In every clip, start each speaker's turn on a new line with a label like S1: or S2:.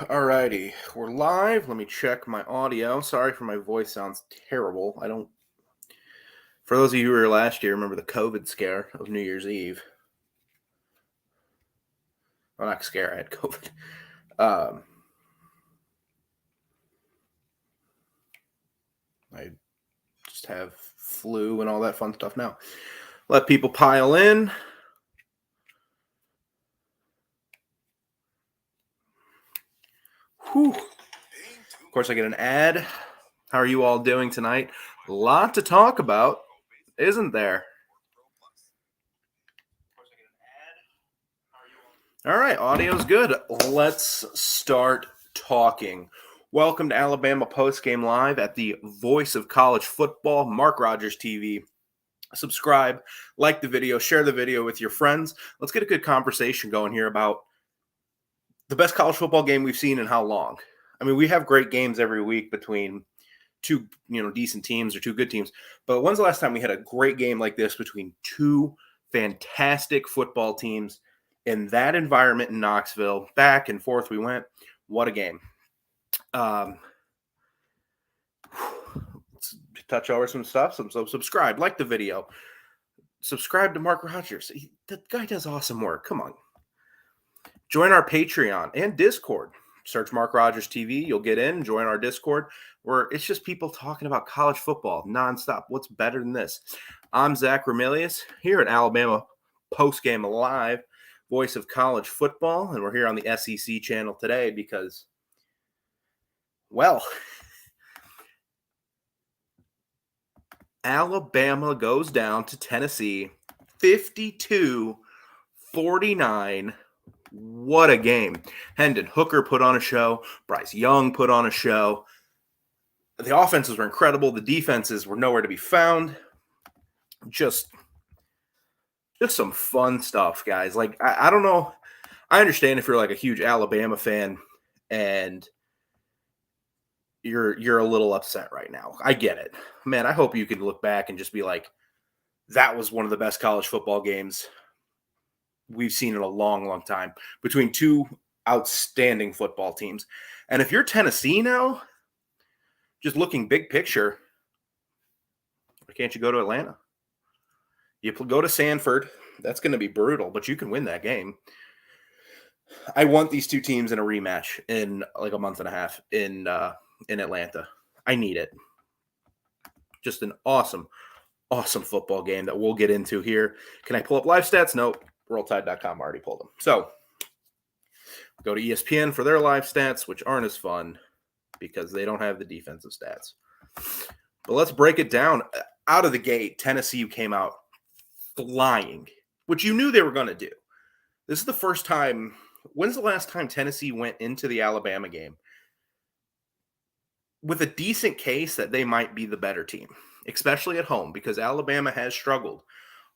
S1: Alrighty, we're live. Let me check my audio. Sorry for my voice sounds terrible. I don't. For those of you who were here last year, remember the COVID scare of New Year's Eve? Well, not scare. I had COVID. I just have flu and all that fun stuff now. Let people pile in. Whew. Of course, I get an ad. How are you all doing tonight? A lot to talk about, isn't there? All right, audio's good. Let's start talking. Welcome to Alabama Postgame Live at the voice of college football, Mark Rogers TV. Subscribe, like the video, share the video with your friends. Let's get a good conversation going here about the best college football game we've seen in how long. I mean, we have great games every week between two, decent teams or two good teams. But when's the last time we had a great game like this between two fantastic football teams in that environment in Knoxville? Back and forth we went. What a game. Let's touch over some stuff. So subscribe, like the video. Subscribe to Mark Rogers. That guy does awesome work. Come on. Join our Patreon and Discord. Search Mark Rogers TV. You'll get in. Join our Discord where it's just people talking about college football nonstop. What's better than this? I'm Zach Ramilius here at Alabama Postgame Live, voice of college football. And we're here on the SEC channel today because, well, Alabama goes down to Tennessee 52-49. What a game. Hendon Hooker put on a show. Bryce Young put on a show. The offenses were incredible. The defenses were nowhere to be found. Just some fun stuff, guys. Like, I don't know. I understand if you're like a huge Alabama fan and you're a little upset right now. I get it. Man, I hope you can look back and just be like, that was one of the best college football games we've seen in a long, long time between two outstanding football teams. And if you're Tennessee now, just looking big picture, why can't you go to Atlanta? You go to Sanford. That's going to be brutal, but you can win that game. I want these two teams in a rematch in like a month and a half in Atlanta. I need it. Just an awesome, awesome football game that we'll get into here. Can I pull up live stats? Nope. RollTide.com already pulled them. So go to ESPN for their live stats, which aren't as fun because they don't have the defensive stats. But let's break it down. Out of the gate, Tennessee came out flying, which you knew they were going to do. This is the first time. When's the last time Tennessee went into the Alabama game with a decent case that they might be the better team, especially at home, because Alabama has struggled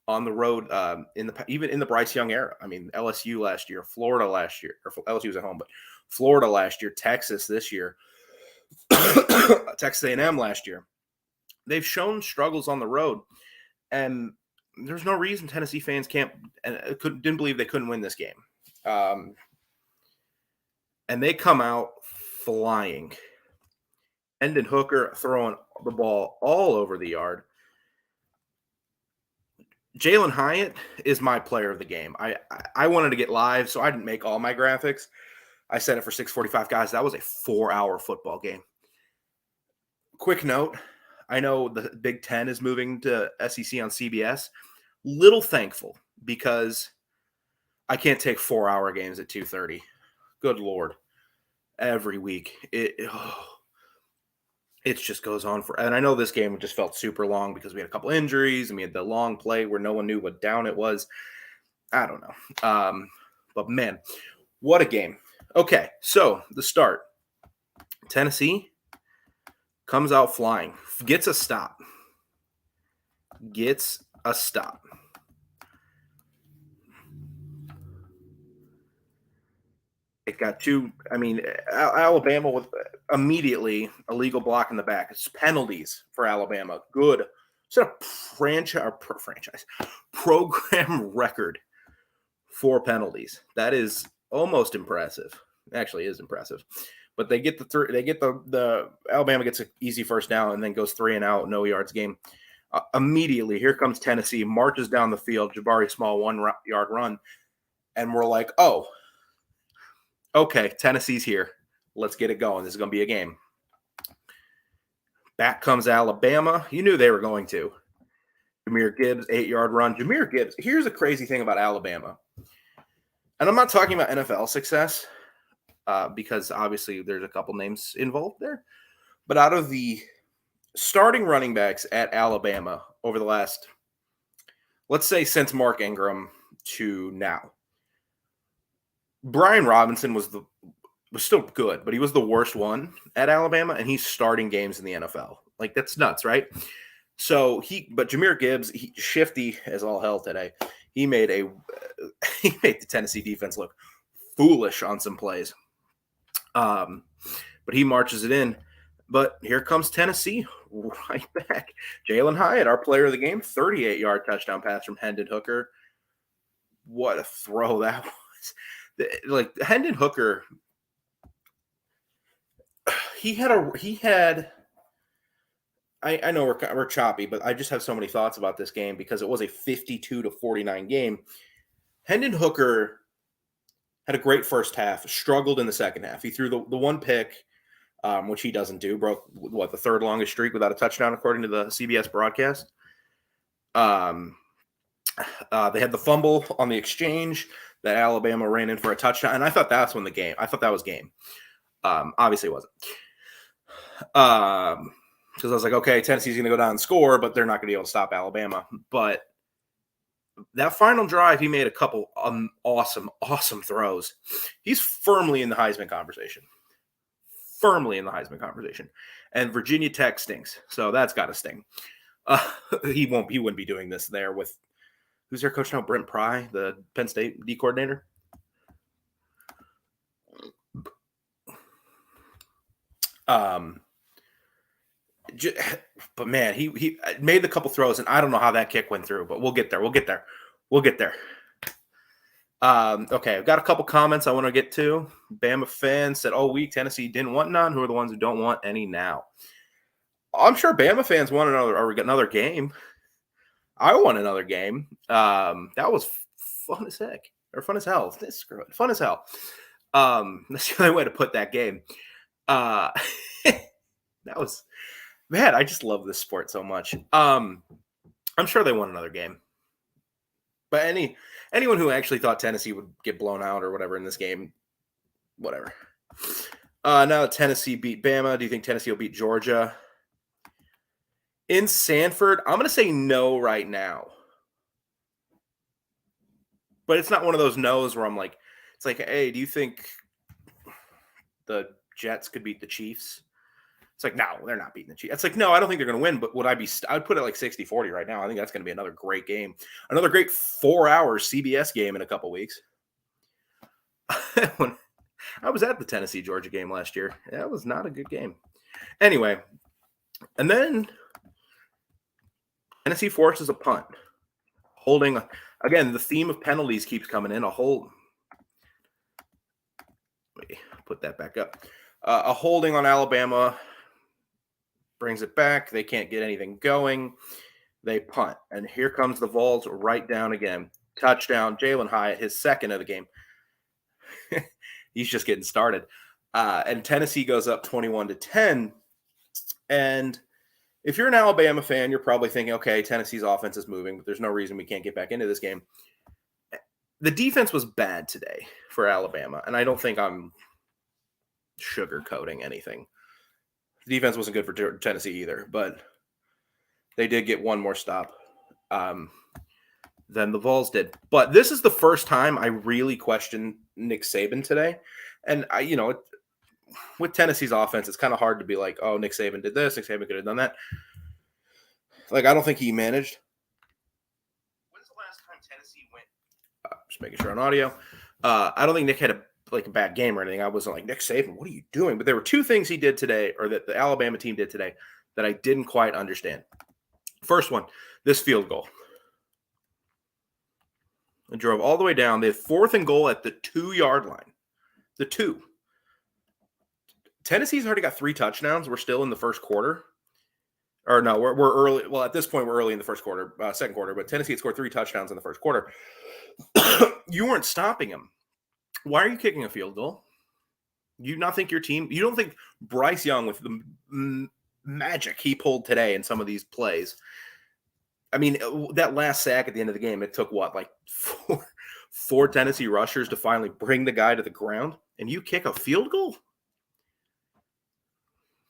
S1: on the road even in the Bryce Young era. I mean, LSU last year, Florida last year, or LSU was at home, but Florida last year, Texas this year, Texas A&M last year. They've shown struggles on the road, and there's no reason Tennessee fans didn't believe they couldn't win this game. And they come out flying. Hendon Hooker throwing the ball all over the yard. Jalen Hyatt is my player of the game. I wanted to get live, so I didn't make all my graphics. I set it for 6:45. Guys, that was a 4-hour football game. Quick note, I know the Big Ten is moving to SEC on CBS. Little thankful because I can't take 4-hour games at 2:30. Good Lord. Every week. It just goes on and I know this game just felt super long because we had a couple injuries and we had the long play where no one knew what down it was. I don't know. But man, what a game. Okay, so the start. Tennessee comes out flying, gets a stop. It got two. I mean, Alabama with immediately a legal block in the back. It's penalties for Alabama. Good. It's a program record for penalties. That is almost impressive. Actually, is impressive. But they get the Alabama gets an easy first down and then goes 3 and out, no yards game. Immediately, here comes Tennessee, marches down the field, Jabari Small 1-yard run, and we're like, oh, okay, Tennessee's here. Let's get it going. This is going to be a game. Back comes Alabama. You knew they were going to. Jahmyr Gibbs, 8-yard run. Jahmyr Gibbs, here's a crazy thing about Alabama. And I'm not talking about NFL success because obviously there's a couple names involved there. But out of the starting running backs at Alabama over the last, let's say since Mark Ingram to now, Brian Robinson was still good, but he was the worst one at Alabama, and he's starting games in the NFL. Like, that's nuts, right? So but Jahmyr Gibbs, shifty as all hell today. He made the Tennessee defense look foolish on some plays. But he marches it in. But here comes Tennessee right back. Jalen Hyatt, our player of the game, 38-yard touchdown pass from Hendon Hooker. What a throw that was. Like, Hendon Hooker, I know we're choppy, but I just have so many thoughts about this game because it was a 52-49 game. Hendon Hooker had a great first half, struggled in the second half. He threw the one pick, which he doesn't do, broke the third longest streak without a touchdown, according to the CBS broadcast. They had the fumble on the exchange that Alabama ran in for a touchdown, and I thought that was game. Obviously it wasn't. Because I was like, okay, Tennessee's going to go down and score, but they're not going to be able to stop Alabama. But that final drive, he made a couple awesome throws. He's firmly in the Heisman conversation. And Virginia Tech stinks, so that's got to sting. He wouldn't be doing this there with who's their coach now? Brent Pry, the Penn State D coordinator. But man, he made the couple throws, and I don't know how that kick went through, but we'll get there. Okay, I've got a couple comments I want to get to. Bama fans said all week Tennessee didn't want none. Who are the ones who don't want any now? I'm sure Bama fans want another game. I want another game. That was fun as heck, or fun as hell. Screw it, fun as hell. That's the only way to put that game. That was, man, I just love this sport so much. I'm sure they want another game. But anyone who actually thought Tennessee would get blown out or whatever in this game, whatever. Now Tennessee beat Bama. Do you think Tennessee will beat Georgia? In Sanford, I'm going to say no right now. But it's not one of those no's where I'm like, it's like, hey, do you think the Jets could beat the Chiefs? It's like, no, they're not beating the Chiefs. It's like, no, I don't think they're going to win, but I'd put it like 60-40 right now. I think that's going to be another great game. Another great 4-hour CBS game in a couple weeks. When I was at the Tennessee-Georgia game last year, that was not a good game. Anyway, and then Tennessee forces a punt. Holding, again, the theme of penalties keeps coming in. Let me put that back up. A holding on Alabama brings it back. They can't get anything going. They punt. And here comes the Vols right down again. Touchdown. Jalen Hyatt, his second of the game. He's just getting started. And Tennessee goes up 21-10. And if you're an Alabama fan, you're probably thinking, okay, Tennessee's offense is moving, but there's no reason we can't get back into this game. The defense was bad today for Alabama, and I don't think I'm sugarcoating anything. The defense wasn't good for Tennessee either, but they did get one more stop than the Vols did. But this is the first time I really questioned Nick Saban today. And, with Tennessee's offense, it's kind of hard to be like, oh, Nick Saban did this, Nick Saban could have done that. Like, I don't think he managed. When's the last time Tennessee went? Just making sure on audio. I don't think Nick had a bad game or anything. I wasn't like, Nick Saban, what are you doing? But there were two things he did today, or that the Alabama team did today, that I didn't quite understand. First one, this field goal. and drove all the way down. They had 4th and goal at the 2-yard line. The 2. Tennessee's already got 3 touchdowns. We're still in the first quarter. Or no, we're early. Well, at this point, we're early in the first quarter, second quarter. But Tennessee had scored 3 touchdowns in the first quarter. You weren't stopping them. Why are you kicking a field goal? You not think your team? You don't think Bryce Young with the magic he pulled today in some of these plays? I mean, that last sack at the end of the game, it took what, like four Tennessee rushers to finally bring the guy to the ground, and you kick a field goal?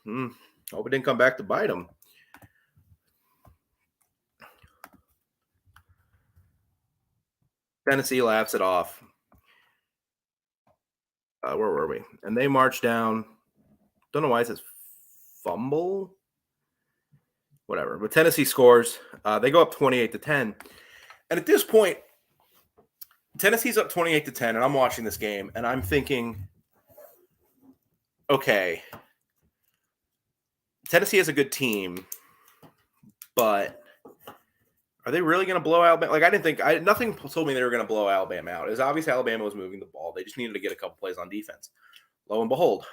S1: Hope it didn't come back to bite him. Tennessee laughs it off. Where were we? And they march down. Don't know why it says fumble. Whatever. But Tennessee scores. They go up 28-10. And at this point, Tennessee's up 28-10, and I'm watching this game, and I'm thinking, okay, Tennessee has a good team, but are they really going to blow Alabama? Like, I didn't think – nothing told me they were going to blow Alabama out. It was obvious Alabama was moving the ball. They just needed to get a couple plays on defense. Lo and behold,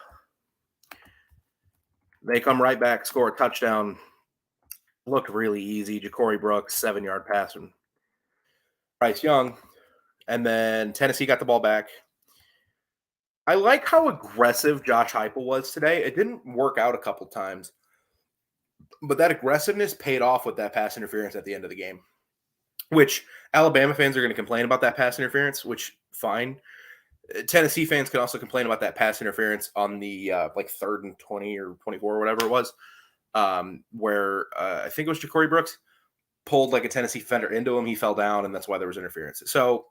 S1: they come right back, score a touchdown. Looked really easy. Ja'Cory Brooks, 7-yard pass from Bryce Young. And then Tennessee got the ball back. I like how aggressive Josh Heupel was today. It didn't work out a couple times, but that aggressiveness paid off with that pass interference at the end of the game, which Alabama fans are going to complain about that pass interference, which fine. Tennessee fans can also complain about that pass interference on the like 3rd and 20 or 24 or whatever it was, where I think it was Ja'Cory Brooks pulled like a Tennessee defender into him. He fell down, and that's why there was interference. So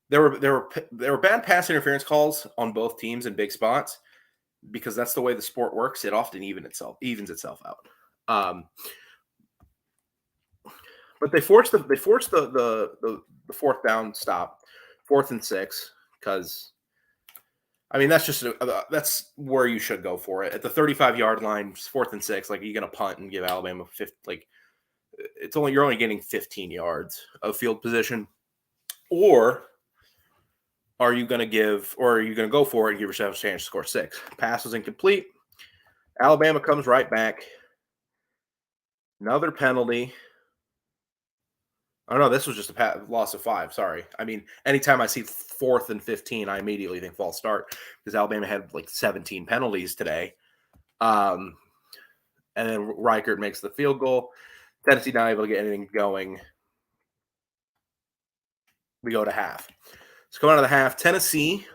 S1: there were bad pass interference calls on both teams in big spots because that's the way the sport works. It often evens itself out. But they forced the 4th down stop, 4th and 6, because I mean that's where you should go for it at the 35-yard line, 4th and 6. Like, you're gonna punt and give Alabama 50. Like, you're only getting 15 yards of field position, or are you going to go for it and give yourself a chance to score 6? Pass was incomplete. Alabama comes right back. Another penalty. Oh, no, this was just a loss of 5. Sorry. I mean, anytime I see 4th and 15, I immediately think false start because Alabama had like 17 penalties today. And then Reichert makes the field goal. Tennessee not able to get anything going. We go to half. So coming out of the half, Tennessee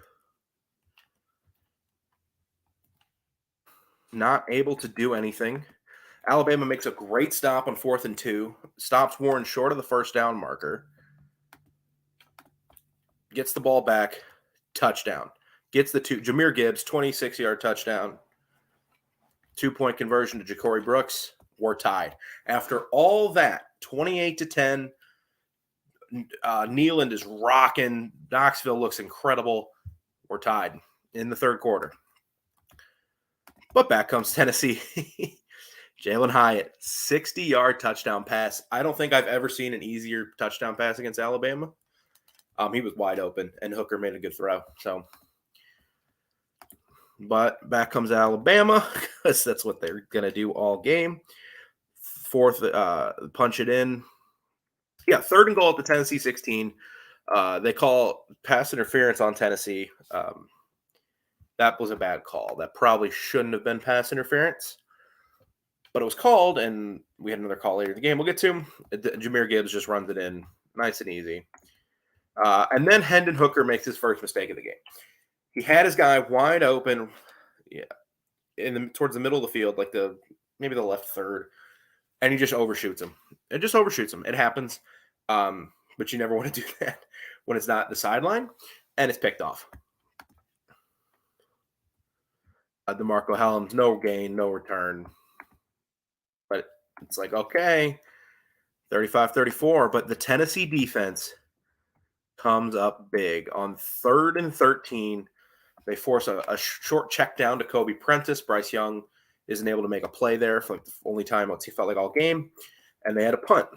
S1: not able to do anything. Alabama makes a great stop on 4th and 2. Stops Warren short of the first down marker. Gets the ball back. Touchdown. Gets the 2. Jahmyr Gibbs, 26-yard touchdown. 2-point conversion to Ja'Cory Brooks. We're tied. After all that, 28-10. Neyland is rocking. Knoxville looks incredible. We're tied in the 3rd quarter. But back comes Tennessee. Jalen Hyatt, 60-yard touchdown pass. I don't think I've ever seen an easier touchdown pass against Alabama. He was wide open, and Hooker made a good throw. So, but back comes Alabama because that's what they're going to do all game. 4th, punch it in. Yeah, 3rd and goal at the Tennessee 16. They call pass interference on Tennessee. That was a bad call. That probably shouldn't have been pass interference. But it was called, and we had another call later in the game. We'll get to him. Jahmyr Gibbs just runs it in. Nice and easy. And then Hendon Hooker makes his first mistake of the game. He had his guy wide open, towards the middle of the field, like maybe the left 3rd, and he just overshoots him. It happens, but you never want to do that when it's not the sideline, and it's picked off. DeMarco Hellams, no gain, no return. But it's like, okay, 35-34. But the Tennessee defense comes up big. On 3rd and 13, they force a short check down to Kobe Prentice. Bryce Young isn't able to make a play there for like the only time he felt like all game. And they had a punt.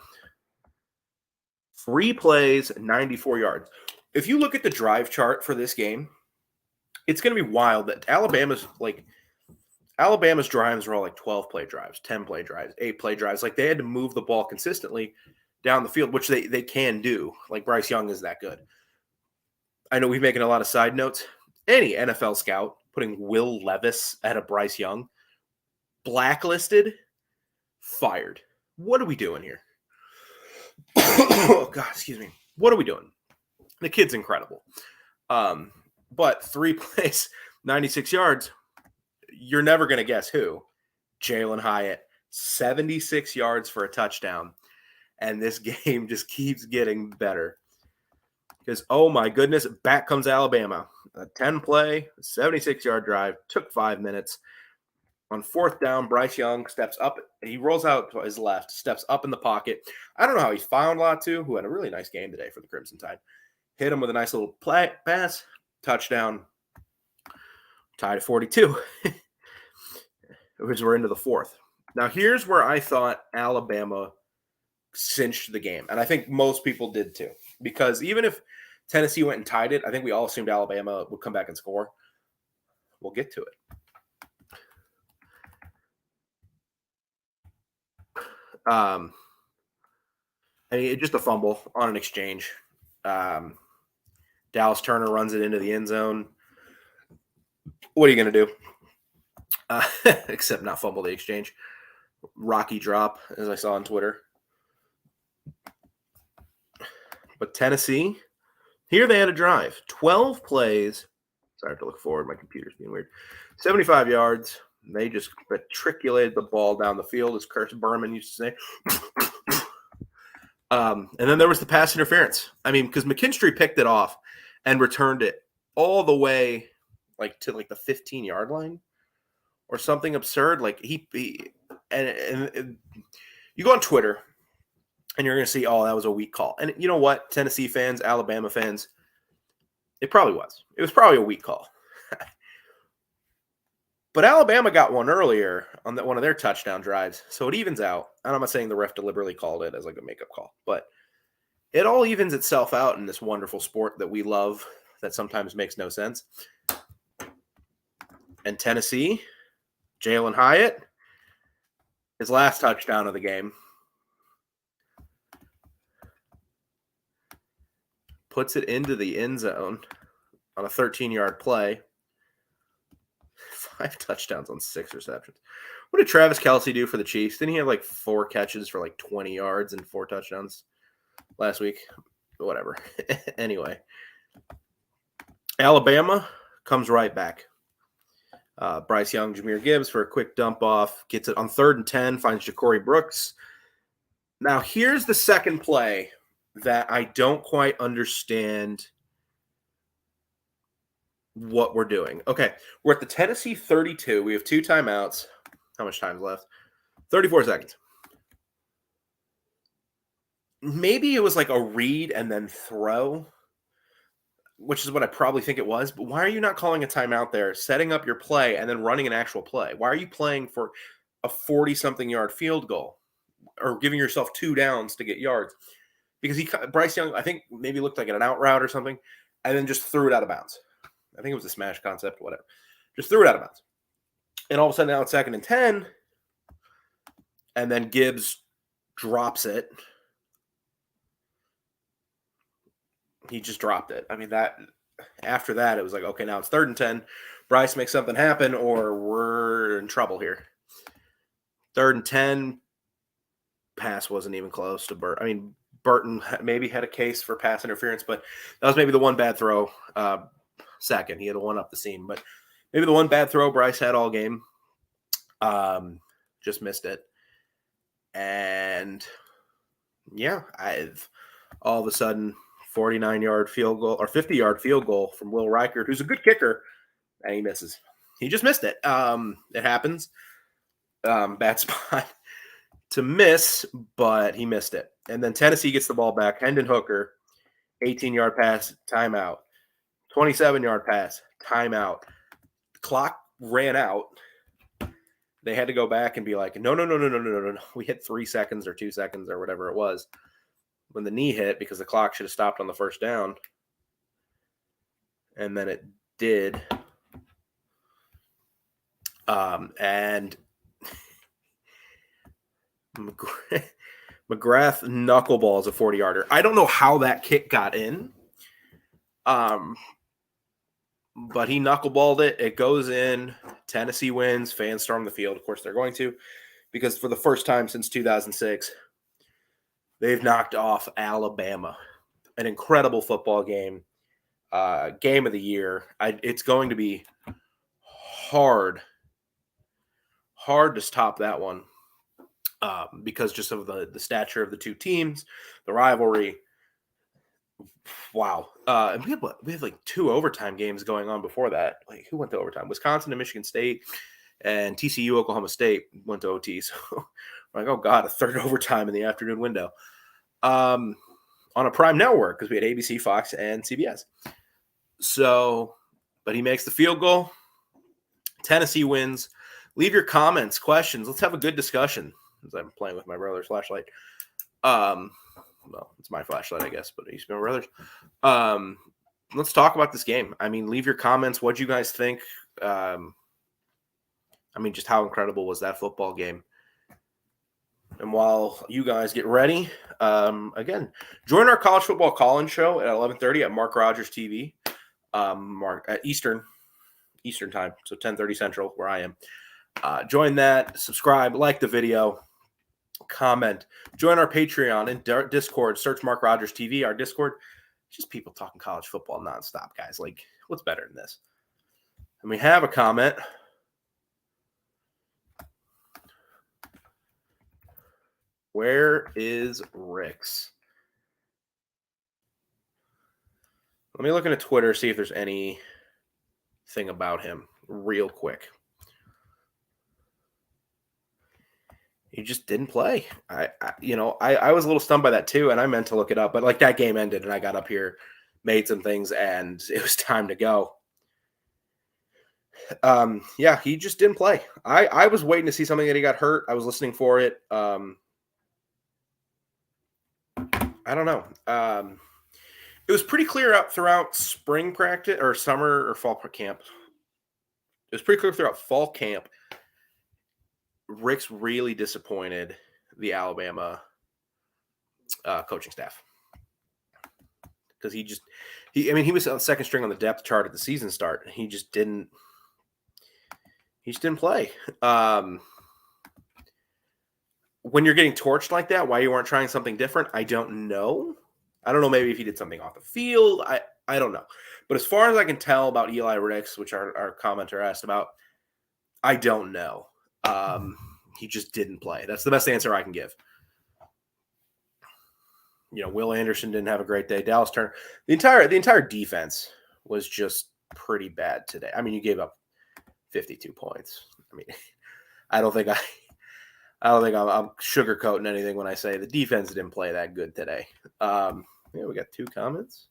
S1: 3 plays, 94 yards. If you look at the drive chart for this game, it's going to be wild that Alabama's drives were all like 12 play drives, 10 play drives, 8 play drives. Like they had to move the ball consistently down the field, which they can do. Like Bryce Young is that good. I know we're making a lot of side notes. Any NFL scout putting Will Levis at a Bryce Young, blacklisted, fired. What are we doing here? Oh, God, excuse me. What are we doing? The kid's incredible. But 3 plays, 96 yards, you're never going to guess who. Jalen Hyatt, 76 yards for a touchdown. And this game just keeps getting better. Because, oh my goodness, back comes Alabama. A 10-play, 76-yard drive, took 5 minutes. On 4th down, Bryce Young steps up. He rolls out to his left, steps up in the pocket. I don't know how he found Latu, who had a really nice game today for the Crimson Tide. Hit him with a nice little pass, touchdown, tied at 42, which we're into the 4th. Now, here's where I thought Alabama cinched the game, and I think most people did too, because even if Tennessee went and tied it, I think we all assumed Alabama would come back and score. We'll get to it. I mean, just a fumble on an exchange. Dallas Turner runs it into the end zone. What are you going to do? Except not fumble the exchange. Rocky drop, as I saw on Twitter. But Tennessee, here they had a drive. 12 plays. Sorry, I have to look forward. My computer's being weird. 75 yards. They just matriculated the ball down the field, as Kurt Berman used to say. And then there was the pass interference. I mean, because McKinstry picked it off and returned it all the way to the 15-yard line or something absurd. Like and you go on Twitter and you're going to see, oh, that was a weak call. And you know what, Tennessee fans, Alabama fans, it probably was. It was probably a weak call. But Alabama got one earlier on one of their touchdown drives, so it evens out. And I'm not saying the ref deliberately called it as like a makeup call, but it all evens itself out in this wonderful sport that we love that sometimes makes no sense. And Tennessee, Jalen Hyatt, his last touchdown of the game, puts it into the end zone on a 13-yard play. 5 touchdowns on 6 receptions. What did Travis Kelce do for the Chiefs? Didn't he have 4 catches for 20 yards and 4 touchdowns last week? Whatever. Anyway, Alabama comes right back. Bryce Young, Jahmyr Gibbs for a quick dump off. Gets it on 3rd and 10, finds Ja'Cory Brooks. Now, here's the second play that I don't quite understand what we're doing. Okay, we're at the Tennessee 32. We have 2 timeouts. How much time's left? 34 seconds. Maybe it was a read and then throw, which is what I probably think it was. But why are you not calling a timeout there, setting up your play, and then running an actual play? Why are you playing for a 40-something yard field goal or giving yourself 2 downs to get yards? Because Bryce Young, I think, maybe looked like an out route or something, and then just threw it out of bounds. I think it was a smash concept, whatever. Just threw it out of bounds. And all of a sudden now it's 2nd and 10. And then Gibbs drops it. He just dropped it. I mean, after that, it was okay, now it's 3rd and 10. Bryce makes something happen or we're in trouble here. 3rd and 10. Pass wasn't even close to Burton. I mean, Burton maybe had a case for pass interference, but that was maybe the one bad throw. Second, he had a one up the seam, but maybe the one bad throw Bryce had all game. Just missed it. And yeah, all of a sudden 49-yard field goal or 50-yard field goal from Will Reichert, who's a good kicker, and he misses. He just missed it. It happens. Bad spot to miss, but he missed it. And then Tennessee gets the ball back. Hendon Hooker, 18-yard pass, timeout. 27-yard pass, timeout. The clock ran out. They had to go back and be like, no. We hit 3 seconds or 2 seconds or whatever it was. when the knee hit because the clock should have stopped on the first down. And then it did. And McGrath knuckleballs a 40-yarder. I don't know how that kick got in. But he knuckleballed it. It goes in. Tennessee wins. Fans storm the field. Of course, they're going to, because for the first time since 2006, they've knocked off Alabama. An incredible football game. Game of the year. It's going to be hard to top that one, because just of the stature of the two teams, the rivalry. Wow. And we have like 2 overtime games going on before that. Like, who went to overtime? Wisconsin and Michigan State, and TCU, Oklahoma State went to OT. So we're like, oh God, a third overtime in the afternoon window. On a prime network, because we had ABC, Fox, and CBS. So, but he makes the field goal. Tennessee wins. Leave your comments, questions. Let's have a good discussion, as I'm playing with my brother's flashlight. Well, it's my flashlight, I guess, but it used to be my brother's. Let's talk about this game. I mean, leave your comments. What do you guys think? I mean, just how incredible was that football game? And while you guys get ready, again, join our college football call-in show at 11:30 at Mark Rogers TV, at Eastern time, so 10:30 Central, where I am. Join that, subscribe, like the video, comment, join our Patreon and Discord. Search Mark Rogers TV, our Discord. Just people talking college football nonstop, guys. Like, what's better than this? And we have a comment. Where is Rick's? Let me look into Twitter, see if there's anything about him real quick. He just didn't play. I was a little stunned by that too, and I meant to look it up, but like that game ended, and I got up here, made some things, and it was time to go. Yeah, he just didn't play. I was waiting to see something that he got hurt. I was listening for it. I don't know. It was pretty clear out throughout spring practice or summer or fall camp. It was pretty clear throughout fall camp. Rick's really disappointed the Alabama coaching staff, because he was on second string on the depth chart at the season start. He just didn't play. When you're getting torched like that, why you weren't trying something different, I don't know. I don't know. Maybe if he did something off the field, I don't know. But as far as I can tell about Eli Ricks, which our commenter asked about, I don't know. He just didn't play. That's the best answer I can give. Will Anderson didn't have a great day. Dallas Turner, the entire defense was just pretty bad today. I mean, you gave up 52 points. I mean, I don't think I'm sugarcoating anything when I say the defense didn't play that good today. We got 2 comments.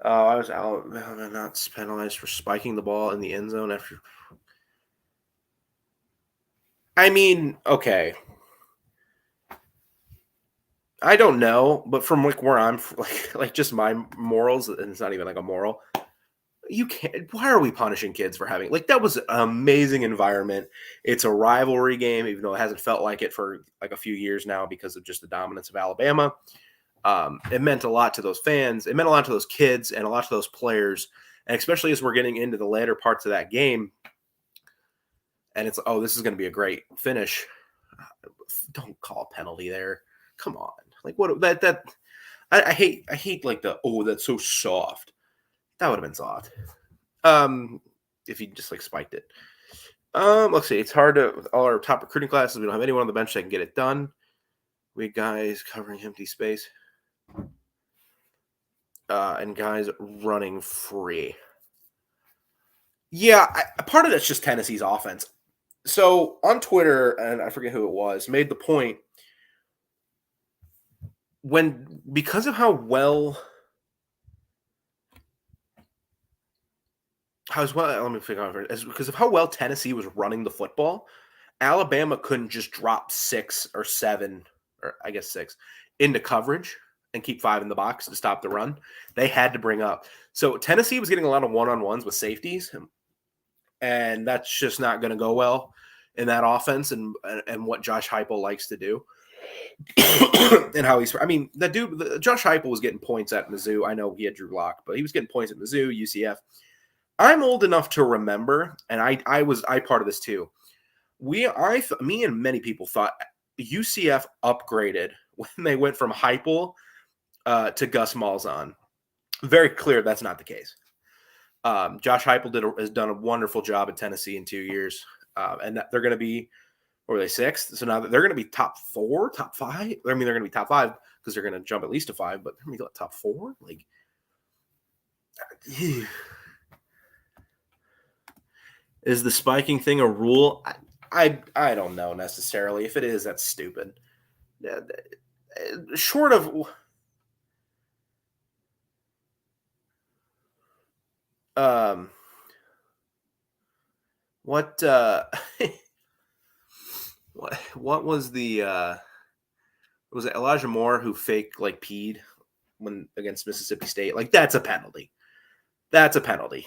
S1: I was Alabama not penalized for spiking the ball in the end zone after. I mean, okay. I don't know, but from like where I'm like just my morals, and it's not even like a moral. You can't. Why are we punishing kids for having that was an amazing environment. It's a rivalry game, even though it hasn't felt like it for like a few years now because of just the dominance of Alabama. It meant a lot to those fans. It meant a lot to those kids and a lot to those players. And especially as we're getting into the later parts of that game. And it's, this is going to be a great finish. Don't call a penalty there. Come on. Like what I hate like that's so soft. That would have been soft. If he just spiked it. Let's see. It's hard to, with all our top recruiting classes, we don't have anyone on the bench that can get it done. We have guys covering empty space. And guys running free. Yeah, part of that's just Tennessee's offense. So on Twitter, and I forget who it was, made the point because of how let me figure out because of how well Tennessee was running the football. Alabama couldn't just drop 6 or 7, or I guess 6, into coverage and keep 5 in the box to stop the run. They had to bring up. So Tennessee was getting a lot of one-on-ones with safeties, and that's just not going to go well in that offense and what Josh Heupel likes to do. And how he's, I mean, Josh Heupel was getting points at Mizzou. I know he had Drew Lock, but he was getting points at Mizzou, UCF. I'm old enough to remember, and I was part of this too. Me and many people thought UCF upgraded when they went from Heupel to Gus Malzahn. Very clear that's not the case. Josh Heupel has done a wonderful job at Tennessee in 2 years, and they're going to be, or were they 6th? So now they're going to be top 4, top 5. I mean, they're going to be top 5 because they're going to jump at least to 5, but they're going to be top 4. Like, is the spiking thing a rule? I don't know necessarily. If it is, that's stupid. Short of what what was the was it Elijah Moore who faked like peed when against Mississippi State? Like, that's a penalty. That's a penalty.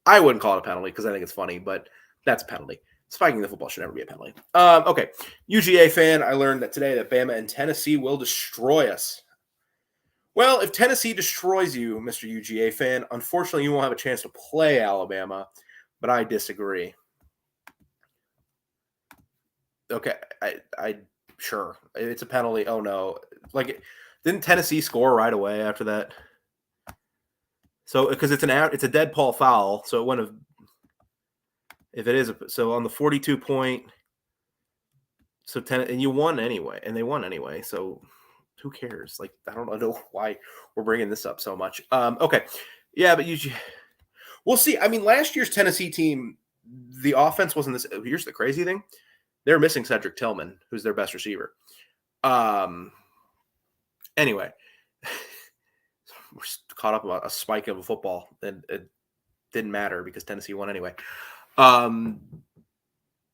S1: I wouldn't call it a penalty because I think it's funny, but that's a penalty. Spiking the football should never be a penalty. Okay. UGA fan, I learned that today that Bama and Tennessee will destroy us. Well, if Tennessee destroys you, Mr. UGA fan, unfortunately you won't have a chance to play Alabama, but I disagree. Okay, I sure. It's a penalty. Oh no. Like, didn't Tennessee score right away after that? So because it's a dead ball foul, so it wouldn't have. If it is so on the 42 point, so 10, and you won anyway, and they won anyway. So who cares? Like, I don't know why we're bringing this up so much. Okay, yeah, but we'll see. I mean, last year's Tennessee team, the offense wasn't this. Here's the crazy thing: they're missing Cedric Tillman, who's their best receiver. Anyway, we're caught up about a spike of a football, and it didn't matter because Tennessee won anyway.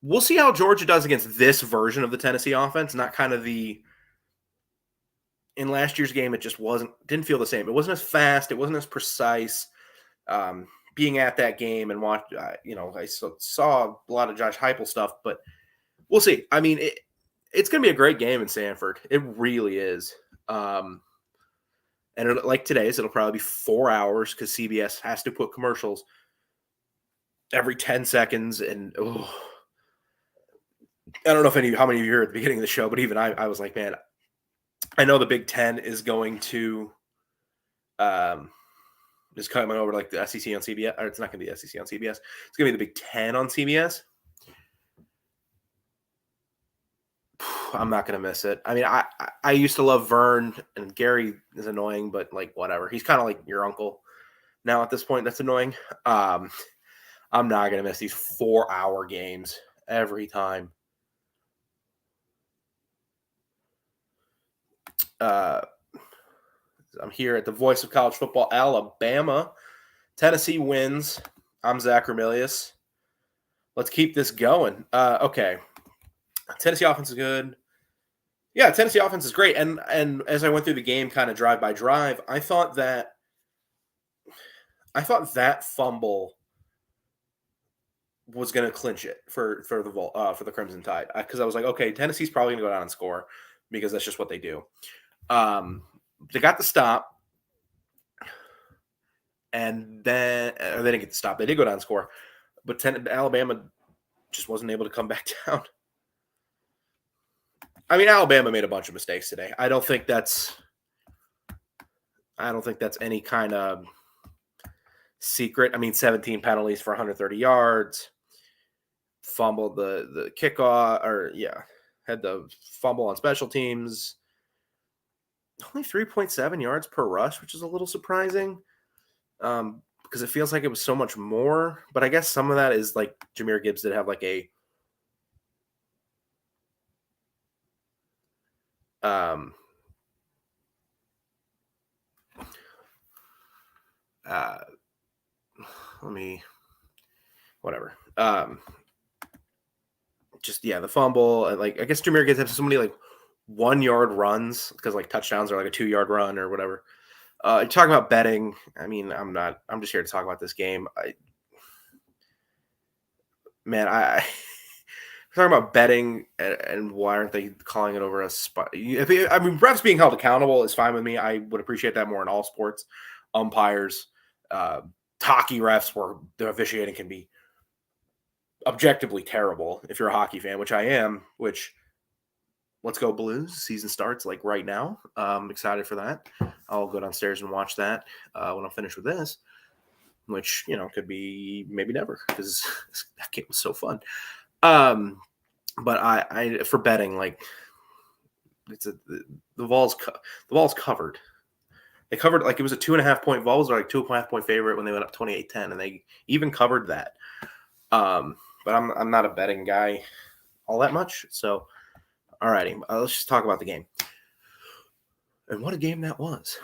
S1: We'll see how Georgia does against this version of the Tennessee offense. Not kind of in last year's game, it just didn't feel the same. It wasn't as fast. It wasn't as precise. Being at that game and I saw a lot of Josh Heupel stuff, but we'll see. I mean, it's going to be a great game in Sanford. It really is. And like today's, it'll probably be 4 hours because CBS has to put commercials every 10 seconds. And I don't know how many of you heard at the beginning of the show, but even I was like, man, I know the Big Ten is going to is coming over to like the SEC on CBS, or it's not going to be the SEC on CBS. It's going to be the Big Ten on CBS. I'm not going to miss it. I mean, I used to love Vern, and Gary is annoying, but like whatever. He's kind of like your uncle now at this point. That's annoying. I'm not going to miss these 4-hour games every time. I'm here at the voice of college football, Alabama. Tennessee wins. I'm Zach Ramilius. Let's keep this going. Okay. Tennessee offense is good. Yeah, Tennessee offense is great. And as I went through the game kind of drive by drive, I thought that fumble was going to clinch it for the Crimson Tide, because I was like, okay, Tennessee's probably going to go down and score because that's just what they do. They got the stop, and then they didn't get the stop. They did go down and score, but Alabama just wasn't able to come back down. I mean, Alabama made a bunch of mistakes today. I don't think that's any kind of secret. I mean, 17 penalties for 130 yards, fumbled the kickoff, had the fumble on special teams. Only 3.7 yards per rush, which is a little surprising, because it feels like it was so much more. But I guess some of that is like Jahmyr Gibbs did have like a let me whatever. Just the fumble and like I guess Jameer Gibbs has so many like 1 yard runs because like touchdowns are like a 2 yard run or whatever. Talking about betting, I mean, I'm just here to talk about this game. I talking about betting and why aren't they calling it over a spot? I mean, refs being held accountable is fine with me. I would appreciate that more in all sports. Umpires, hockey refs, where the officiating can be objectively terrible if you're a hockey fan, which I am. Which let's go Blues! Season starts like right now. I'm excited for that. I'll go downstairs and watch that when I'm finished with this. Which could be maybe never because that game was so fun. But I for betting, like the Vols covered. They covered like it was a 2.5 point. Vols are like 2.5 point favorite when they went up 28-10, and they even covered that. But I'm not a betting guy all that much. So, alrighty, let's just talk about the game. And what a game that was.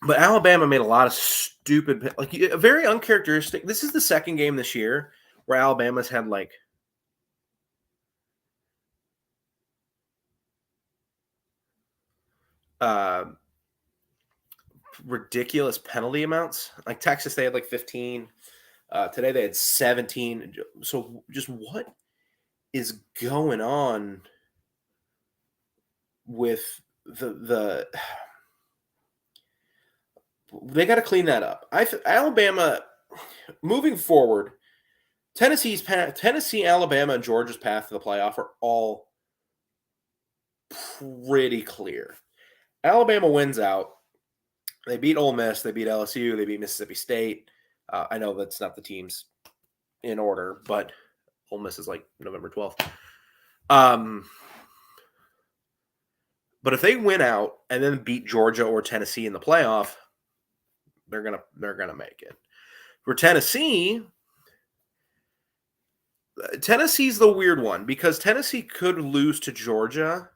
S1: But Alabama made a lot of stupid, like very uncharacteristic. This is the second game this year where Alabama's had like ridiculous penalty amounts. Like Texas, they had like 15. Today they had 17. So just what is going on with the they got to clean that up. Alabama moving forward, Tennessee, Alabama, and Georgia's path to the playoff are all pretty clear. Alabama wins out. They beat Ole Miss. They beat LSU. They beat Mississippi State. I know that's not the teams in order, but Ole Miss is like November 12th. But if they win out and then beat Georgia or Tennessee in the playoff, they're gonna make it. For Tennessee's the weird one because Tennessee could lose to Georgia.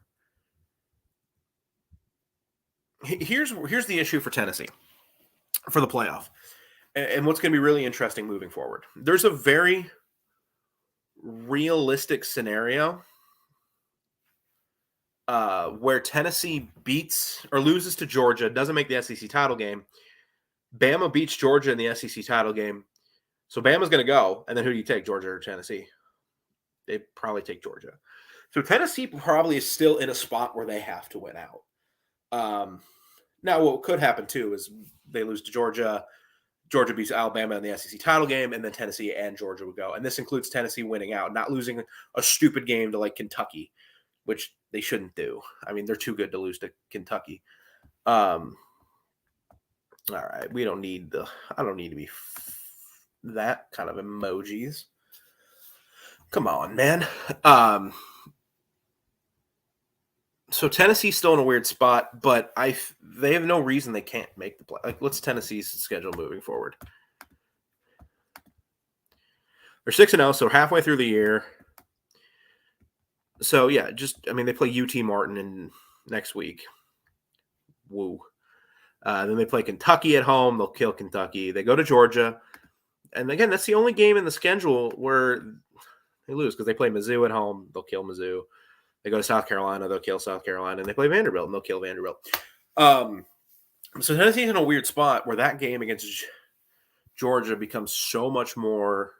S1: Here's the issue for Tennessee for the playoff, and what's going to be really interesting moving forward. There's a very realistic scenario where Tennessee beats or loses to Georgia, doesn't make the SEC title game. Bama beats Georgia in the SEC title game. So Bama's going to go. And then who do you take, Georgia or Tennessee? They probably take Georgia. So Tennessee probably is still in a spot where they have to win out. Now, what could happen, too, is they lose to Georgia. Georgia beats Alabama in the SEC title game, and then Tennessee and Georgia would go. And this includes Tennessee winning out, not losing a stupid game to, like, Kentucky, which they shouldn't do. I mean, they're too good to lose to Kentucky. All right, I don't need to be that kind of emojis. Come on, man. So Tennessee's still in a weird spot, but they have no reason they can't make the play. Like, what's Tennessee's schedule moving forward? They're 6-0, so halfway through the year. So yeah, they play UT Martin next week. Woo. Then they play Kentucky at home. They'll kill Kentucky. They go to Georgia. And again, that's the only game in the schedule where they lose because they play Mizzou at home. They'll kill Mizzou. They go to South Carolina. They'll kill South Carolina. And they play Vanderbilt, and they'll kill Vanderbilt. So Tennessee's in a weird spot where that game against Georgia becomes so much more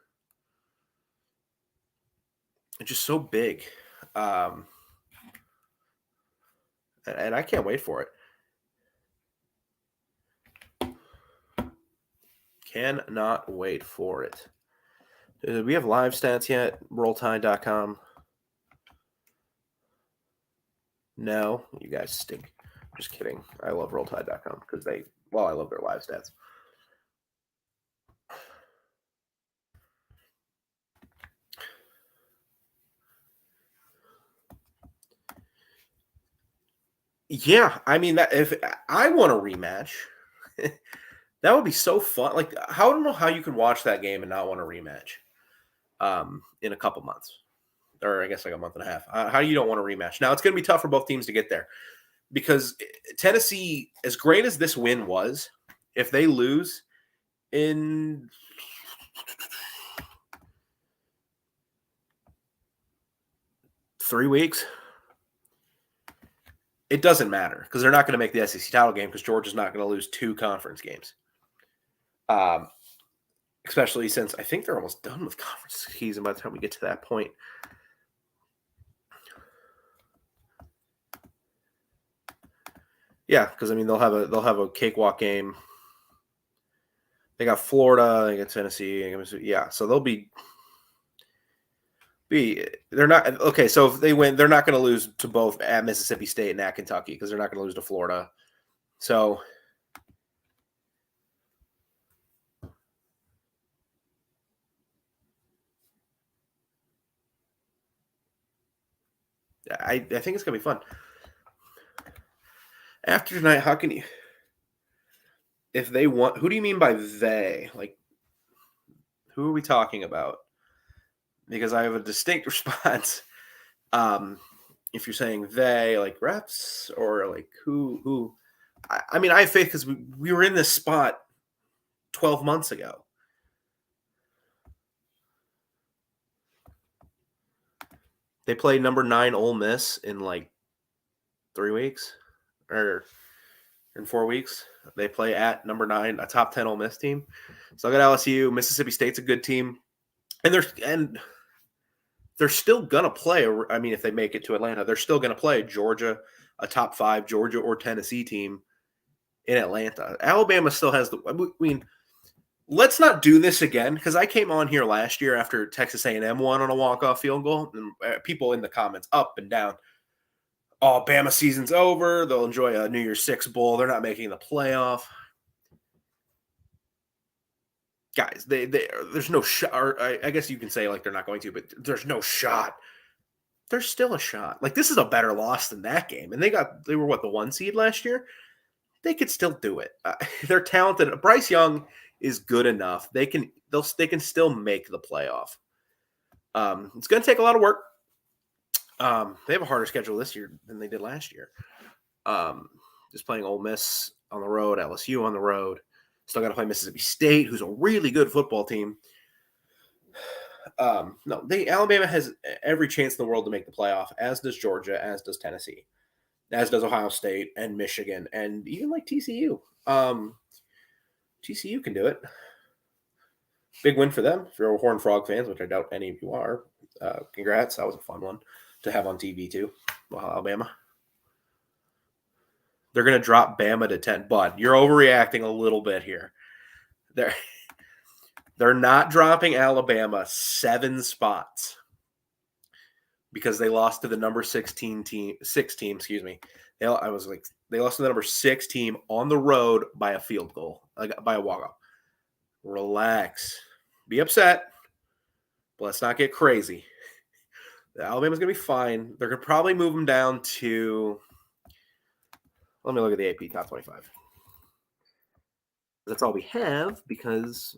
S1: – just so big. And I can't wait for it. Cannot wait for it. Do we have live stats yet? RollTide.com. No, you guys stink. Just kidding. I love RollTide.com because I love their live stats. Yeah, I mean, that if I want a rematch, that would be so fun. Like, I don't know how you could watch that game and not want a rematch in a couple months. Or I guess like a month and a half. How you don't want a rematch? Now, it's going to be tough for both teams to get there because Tennessee, as great as this win was, if they lose in 3 weeks. It doesn't matter because they're not going to make the SEC title game because Georgia's not going to lose 2 conference games. Especially since I think they're almost done with conference season by the time we get to that point. Yeah, because I mean they'll have a cakewalk game. They got Florida, they got Tennessee, yeah. So they'll be they're not okay. So if they win, they're not going to lose to both at Mississippi State and at Kentucky because they're not going to lose to Florida. So I think it's going to be fun. After tonight, how can you? If they want, who do you mean by they? Like, who are we talking about? Because I have a distinct response. If you're saying they, like refs, or like who? I mean, I have faith because we were in this spot 12 months ago. They play number 9 Ole Miss in like 3 weeks, or in 4 weeks. They play at number 9, a top 10 Ole Miss team. So I got LSU. Mississippi State's a good team, and they're still gonna play. I mean, if they make it to Atlanta, they're still gonna play Georgia, a top 5 Georgia or Tennessee team in Atlanta. Alabama still has the. I mean, let's not do this again because I came on here last year after Texas A&M won on a walk-off field goal, and people in the comments up and down. Oh, Bama season's over. They'll enjoy a New Year's Six bowl. They're not making the playoff. Guys, there's no shot. Or I guess you can say like they're not going to, but there's no shot. There's still a shot. Like this is a better loss than that game, and they were what, the 1 seed last year. They could still do it. They're talented. Bryce Young is good enough. They can still make the playoff. It's going to take a lot of work. They have a harder schedule this year than they did last year. Just playing Ole Miss on the road, LSU on the road. Still got to play Mississippi State, who's a really good football team. Alabama has every chance in the world to make the playoff, as does Georgia, as does Tennessee, as does Ohio State and Michigan, and even like TCU. TCU can do it. Big win for them. If you're Horned Frog fans, which I doubt any of you are, congrats. That was a fun one to have on TV too. Alabama. They're going to drop Bama to 10. Bud, you're overreacting a little bit here. They're not dropping Alabama 7 spots because they lost to the number 6 team, excuse me. They lost to the number 6 team on the road by a field goal, by a walk-off. Relax. Be upset, but let's not get crazy. Alabama's going to be fine. They're going to probably move them down to, let me look at the AP top 25. That's all we have because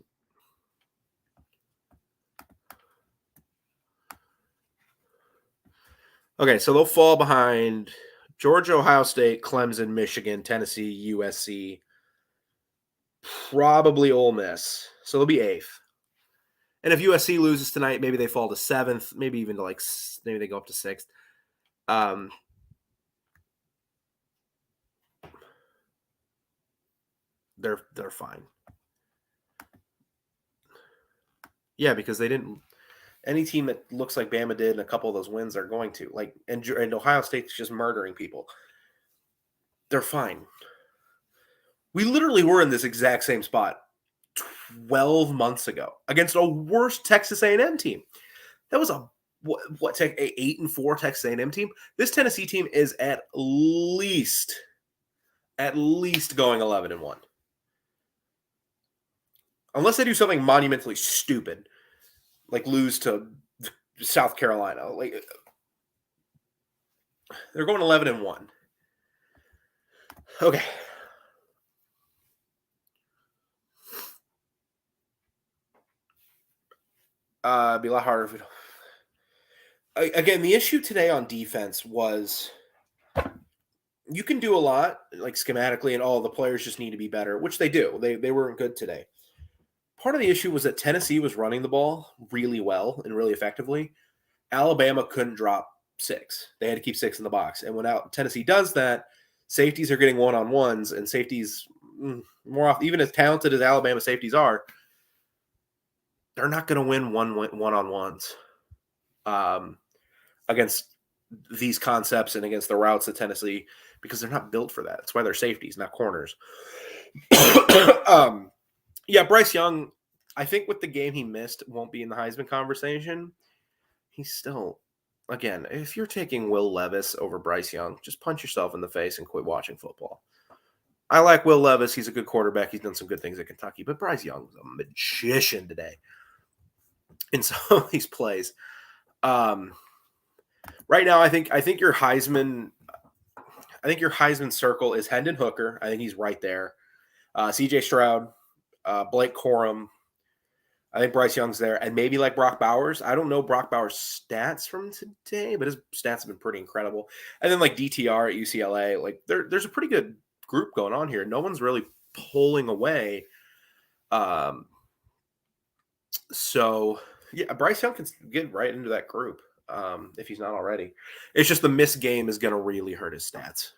S1: okay, so they'll fall behind Georgia, Ohio State, Clemson, Michigan, Tennessee, USC, probably Ole Miss. So they'll be 8th. And if USC loses tonight, maybe they fall to 7th, maybe even to maybe they go up to 6th. They're fine. Yeah, because they didn't. Any team that looks like Bama did and a couple of those wins are going to and Ohio State's just murdering people. They're fine. We literally were in this exact same spot 12 months ago against a worse Texas A&M team. That was a 8-4 Texas A&M team. This Tennessee team is at least going 11-1. Unless they do something monumentally stupid, like lose to South Carolina. They're going 11-1. Okay. It'd be a lot harder if we don't. Again, the issue today on defense was you can do a lot, like schematically, and all the players just need to be better, which they do. They weren't good today. Part of the issue was that Tennessee was running the ball really well and really effectively. Alabama couldn't drop 6. They had to keep 6 in the box. And when Tennessee does that, safeties are getting one-on-ones, and safeties more often, even as talented as Alabama safeties are, they're not going to win one-on-ones against these concepts and against the routes of Tennessee because they're not built for that. That's why they're safeties, not corners. Yeah, Bryce Young, I think with the game he missed, won't be in the Heisman conversation. He's still, again, if you're taking Will Levis over Bryce Young, just punch yourself in the face and quit watching football. I like Will Levis. He's a good quarterback. He's done some good things at Kentucky, but Bryce Young was a magician today in some of these plays. Right now, I think your Heisman circle is Hendon Hooker. I think he's right there. C.J. Stroud, Blake Corum. I think Bryce Young's there, and maybe like Brock Bowers. I don't know Brock Bowers' stats from today, but his stats have been pretty incredible. And then like DTR at UCLA, like there's a pretty good group going on here. No one's really pulling away. So yeah, Bryce Young can get right into that group if he's not already. It's just the missed game is going to really hurt his stats.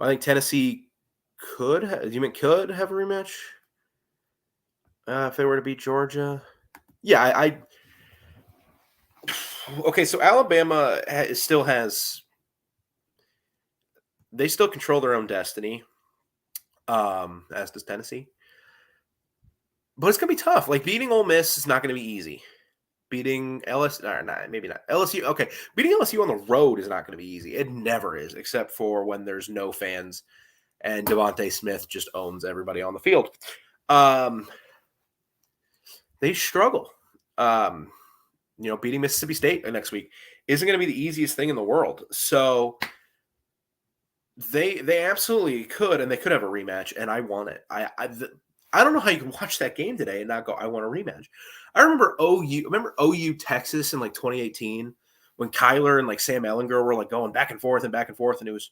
S1: I think Tennessee could have a rematch if they were to beat Georgia. Yeah, okay, so Alabama still control their own destiny, as does Tennessee. But it's going to be tough. Like, beating Ole Miss is not going to be easy. Beating LSU, maybe not. LSU, okay. Beating LSU on the road is not going to be easy. It never is, except for when there's no fans and Devontae Smith just owns everybody on the field. They struggle. Beating Mississippi State next week isn't going to be the easiest thing in the world. So they absolutely could, and they could have a rematch, and I want it. I don't know how you can watch that game today and not go, I want a rematch. I remember OU Texas in like 2018 when Kyler and like Sam Ehlinger were like going back and forth, and it was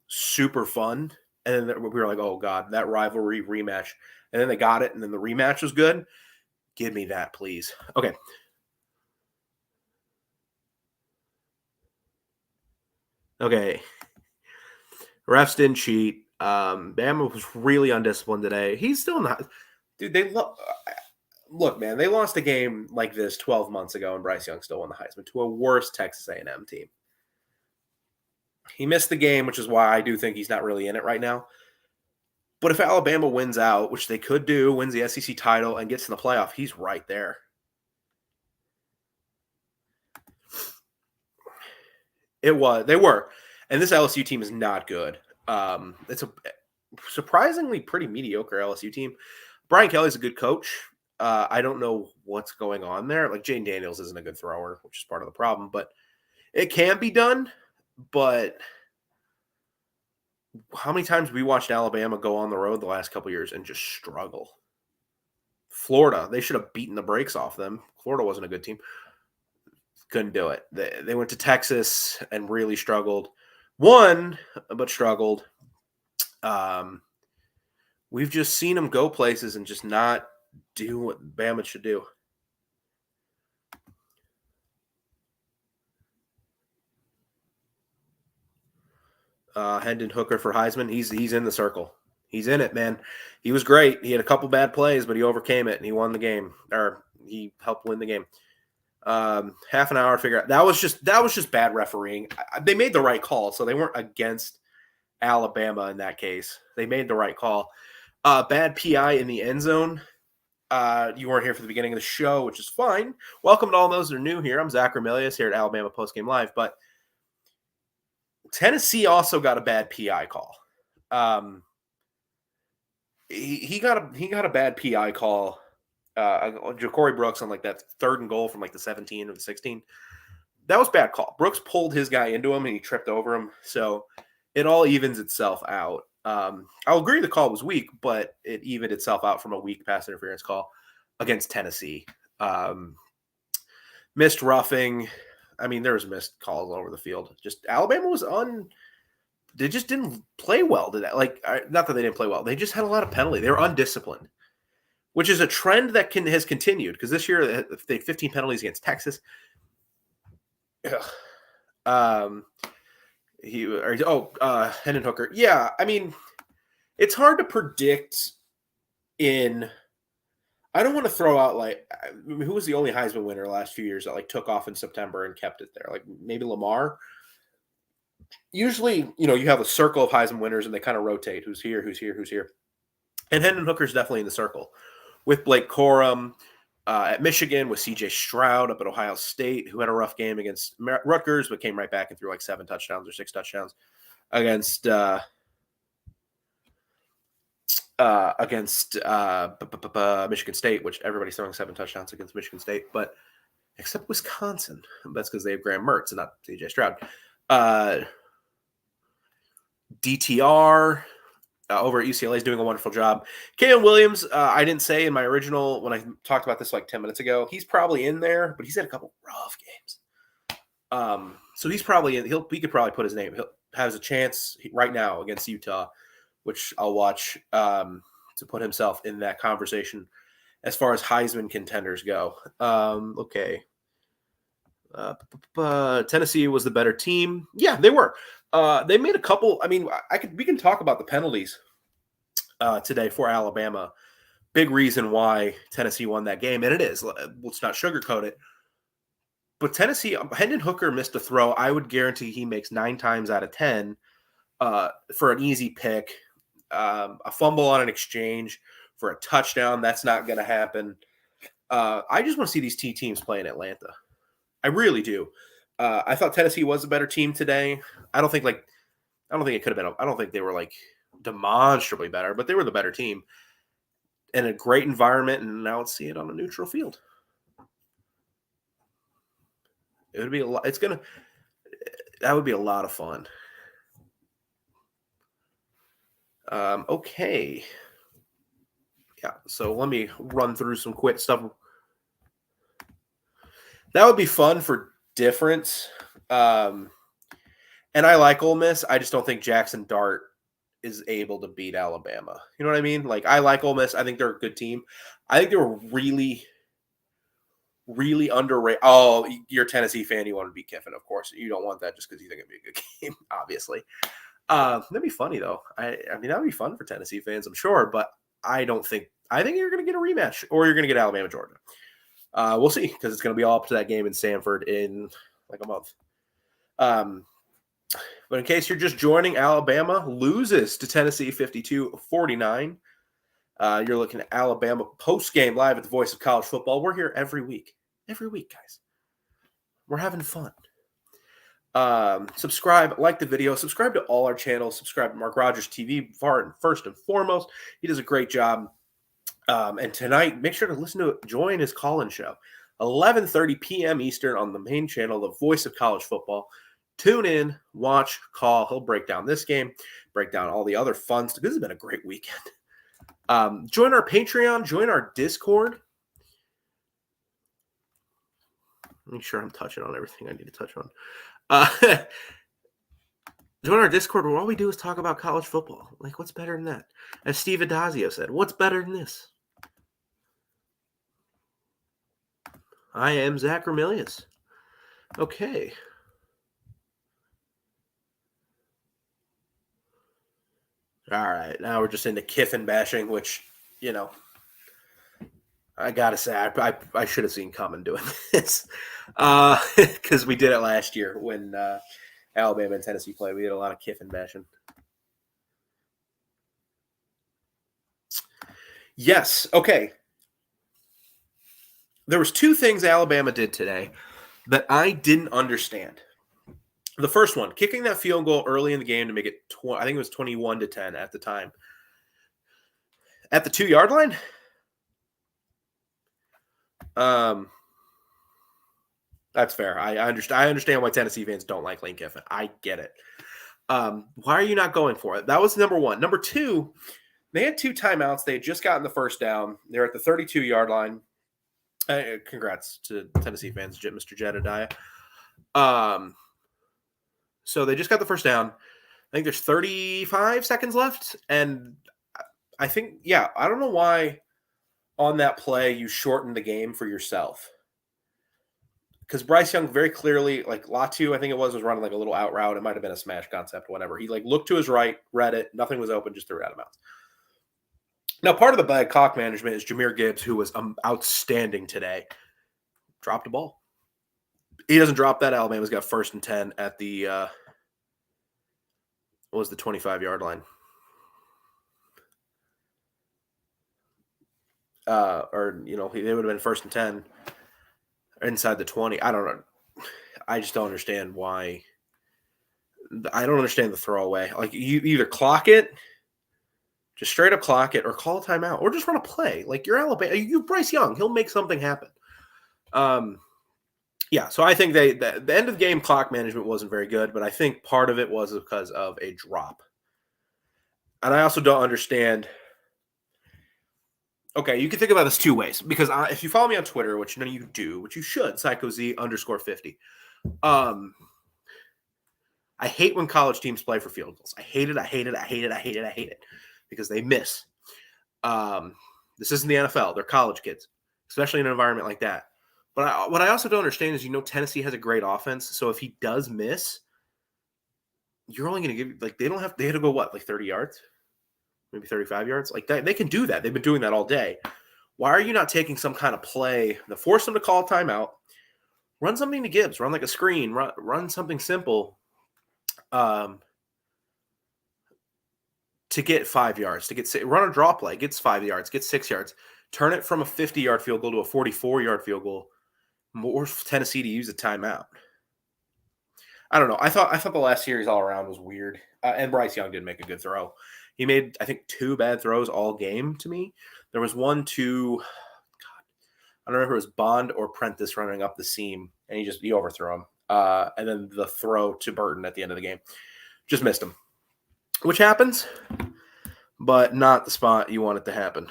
S1: super fun. And then we were like, oh God, that rivalry rematch. And then they got it, and then the rematch was good. Give me that, please. Okay. Okay. Refs didn't cheat. Bama was really undisciplined today. He's still not. Dude, look, man, they lost a game like this 12 months ago, and Bryce Young still won the Heisman to a worse Texas A&M team. He missed the game, which is why I do think he's not really in it right now. But if Alabama wins out, which they could do, wins the SEC title and gets in the playoff, he's right there. They were. And this LSU team is not good. It's a surprisingly pretty mediocre LSU team. Brian Kelly's a good coach. I don't know what's going on there. Like, Jane Daniels isn't a good thrower, which is part of the problem, but it can be done. But how many times we watched Alabama go on the road the last couple of years and just struggle? Florida, they should have beaten the brakes off them. Florida wasn't a good team. Couldn't do it. They went to Texas and really struggled. Won, but struggled. We've just seen them go places and just not do what Bama should do. Hendon Hooker for Heisman. He's in the circle. He's in it, man. He was great. He had a couple bad plays, but he overcame it and he won the game, or he helped win the game. Half an hour to figure out. That was just bad refereeing. They made the right call, so they weren't against Alabama in that case. They made the right call. Bad PI in the end zone. You weren't here for the beginning of the show, which is fine. Welcome to all those that are new here. I'm Zach Ramelius here at Alabama Postgame Live, but Tennessee also got a bad PI call. He got a bad PI call. Ja'Cory Brooks on like that 3rd and goal from like the 17 or the 16. That was bad call. Brooks pulled his guy into him and he tripped over him. So it all evens itself out. I'll agree the call was weak, but it evened itself out from a weak pass interference call against Tennessee. Missed roughing. I mean, there was missed calls all over the field. Just Alabama was they just didn't play well today. Like, not that they didn't play well. They just had a lot of penalty. They were undisciplined. which is a trend that has continued because this year they had 15 penalties against Texas. Ugh. Hendon Hooker. Yeah, I mean, it's hard to predict I don't want to throw out who was the only Heisman winner last few years that took off in September and kept it there? Like maybe Lamar. Usually, you have a circle of Heisman winners and they kind of rotate who's here, who's here, who's here. And Hendon Hooker's definitely in the circle with Blake Corum at Michigan, with C.J. Stroud up at Ohio State, who had a rough game against Rutgers, but came right back and threw 7 touchdowns or 6 touchdowns against Michigan State, which everybody's throwing 7 touchdowns against Michigan State, but except Wisconsin. That's because they have Graham Mertz and not C.J. Stroud. DTR over at UCLA is doing a wonderful job. Kalen Williams, I didn't say in my original when I talked about this 10 minutes ago, he's probably in there, but he's had a couple rough games. So he's probably in. He could probably put his name. He has a chance right now against Utah, which I'll watch to put himself in that conversation as far as Heisman contenders go. Okay. Tennessee was the better team. Yeah, they were. They made a couple. I mean, we can talk about the penalties today for Alabama. Big reason why Tennessee won that game, and it is. Let's not sugarcoat it. But Tennessee, Hendon Hooker missed a throw. I would guarantee he makes 9 times out of 10 for an easy pick. A fumble on an exchange for a touchdown. That's not going to happen. I just want to see these teams play in Atlanta. I really do. I thought Tennessee was a better team today. I don't think it could have been. I don't think they were demonstrably better, but they were the better team in a great environment. And now let's see it on a neutral field. It would be a lot. That would be a lot of fun. Okay. Yeah. So let me run through some quick stuff. That would be fun for difference. And I like Ole Miss. I just don't think Jackson Dart is able to beat Alabama. You know what I mean? I like Ole Miss. I think they're a good team. I think they were really, really underrated. Oh, you're a Tennessee fan. You want to beat Kiffin, of course. You don't want that just because you think it'd be a good game, obviously. That'd be funny, though. I mean, that would be fun for Tennessee fans, I'm sure. But I think you're going to get a rematch or you're going to get Alabama, Georgia. We'll see because it's going to be all up to that game in Sanford in a month. But in case you're just joining, Alabama loses to Tennessee 52-49. You're looking at Alabama post-game live at the Voice of College Football. We're here every week. Every week, guys. We're having fun. Subscribe, like the video, subscribe to all our channels, subscribe to Mark Rogers TV first and foremost. He does a great job. And tonight, make sure to join his call-in show, 11:30 p.m. Eastern on the main channel, the Voice of College Football. Tune in, watch, call. He'll break down this game, break down all the other fun stuff. This has been a great weekend. Join our Patreon, join our Discord. Make sure I'm touching on everything I need to touch on. Join our Discord where all we do is talk about college football. What's better than that? As Steve Adazio said, what's better than this? I am Zach Ramilius. Okay. All right. Now we're just into Kiffin bashing, which, I got to say, I should have seen coming doing this. Because we did it last year when Alabama and Tennessee played. We did a lot of Kiffin bashing. Yes. Okay. There was 2 things Alabama did today that I didn't understand. The first one, kicking that field goal early in the game to make it, I think it was 21-10 at the time. At the 2-yard line? That's fair. I understand why Tennessee fans don't like Lane Kiffin. I get it. Why are you not going for it? That was number 1. Number 2, they had 2 timeouts. They had just gotten the first down. They're at the 32-yard line. Congrats to Tennessee fans, Mr. Jedediah. So they just got the first down. I think there's 35 seconds left. And I think, I don't know why on that play, you shorten the game for yourself. Because Bryce Young very clearly, like Latu, I think it was running like a little out route. It might have been a smash concept, whatever. He like looked to his right, read it, nothing was open, just threw it out of bounds. Now, part of the bad clock management is Jahmyr Gibbs, who was outstanding today, dropped a ball. He doesn't drop that. Alabama's got 1st and 10 at the what was the 25-yard line? Or they would have been 1st and 10 inside the 20. I don't know. I just don't understand why. I don't understand the throwaway. Like, you either clock it, just straight up clock it, or call a timeout, or just run a play. Like, you're Alabama. You Bryce Young. He'll make something happen. Yeah, so I think the end of the game clock management wasn't very good, but I think part of it was because of a drop. And I also don't understand. Okay, you can think about this 2 ways, because if you follow me on Twitter, which none of you do, which you should, PsychoZ_50. I hate when college teams play for field goals. I hate it because they miss. This isn't the NFL. They're college kids, especially in an environment like that. But what I also don't understand is, Tennessee has a great offense. So if he does miss, you're only going to give, like, they had to go, what, like 30 yards? Maybe 35 yards? Like, they can do that. They've been doing that all day. Why are you not taking some kind of play to force them to call a timeout? Run something to Gibbs. Run like a screen. Run something simple. To get 5 yards, run a draw play, gets 5 yards, gets 6 yards, turn it from a 50-yard field goal to a 44-yard field goal, more Tennessee to use a timeout. I don't know. I thought the last series all around was weird, and Bryce Young didn't make a good throw. He made, I think, 2 bad throws all game to me. There was one to, I don't remember if it was Bond or Prentice running up the seam, and he overthrew him. And then the throw to Burton at the end of the game, just missed him, which happens, but not the spot you want it to happen.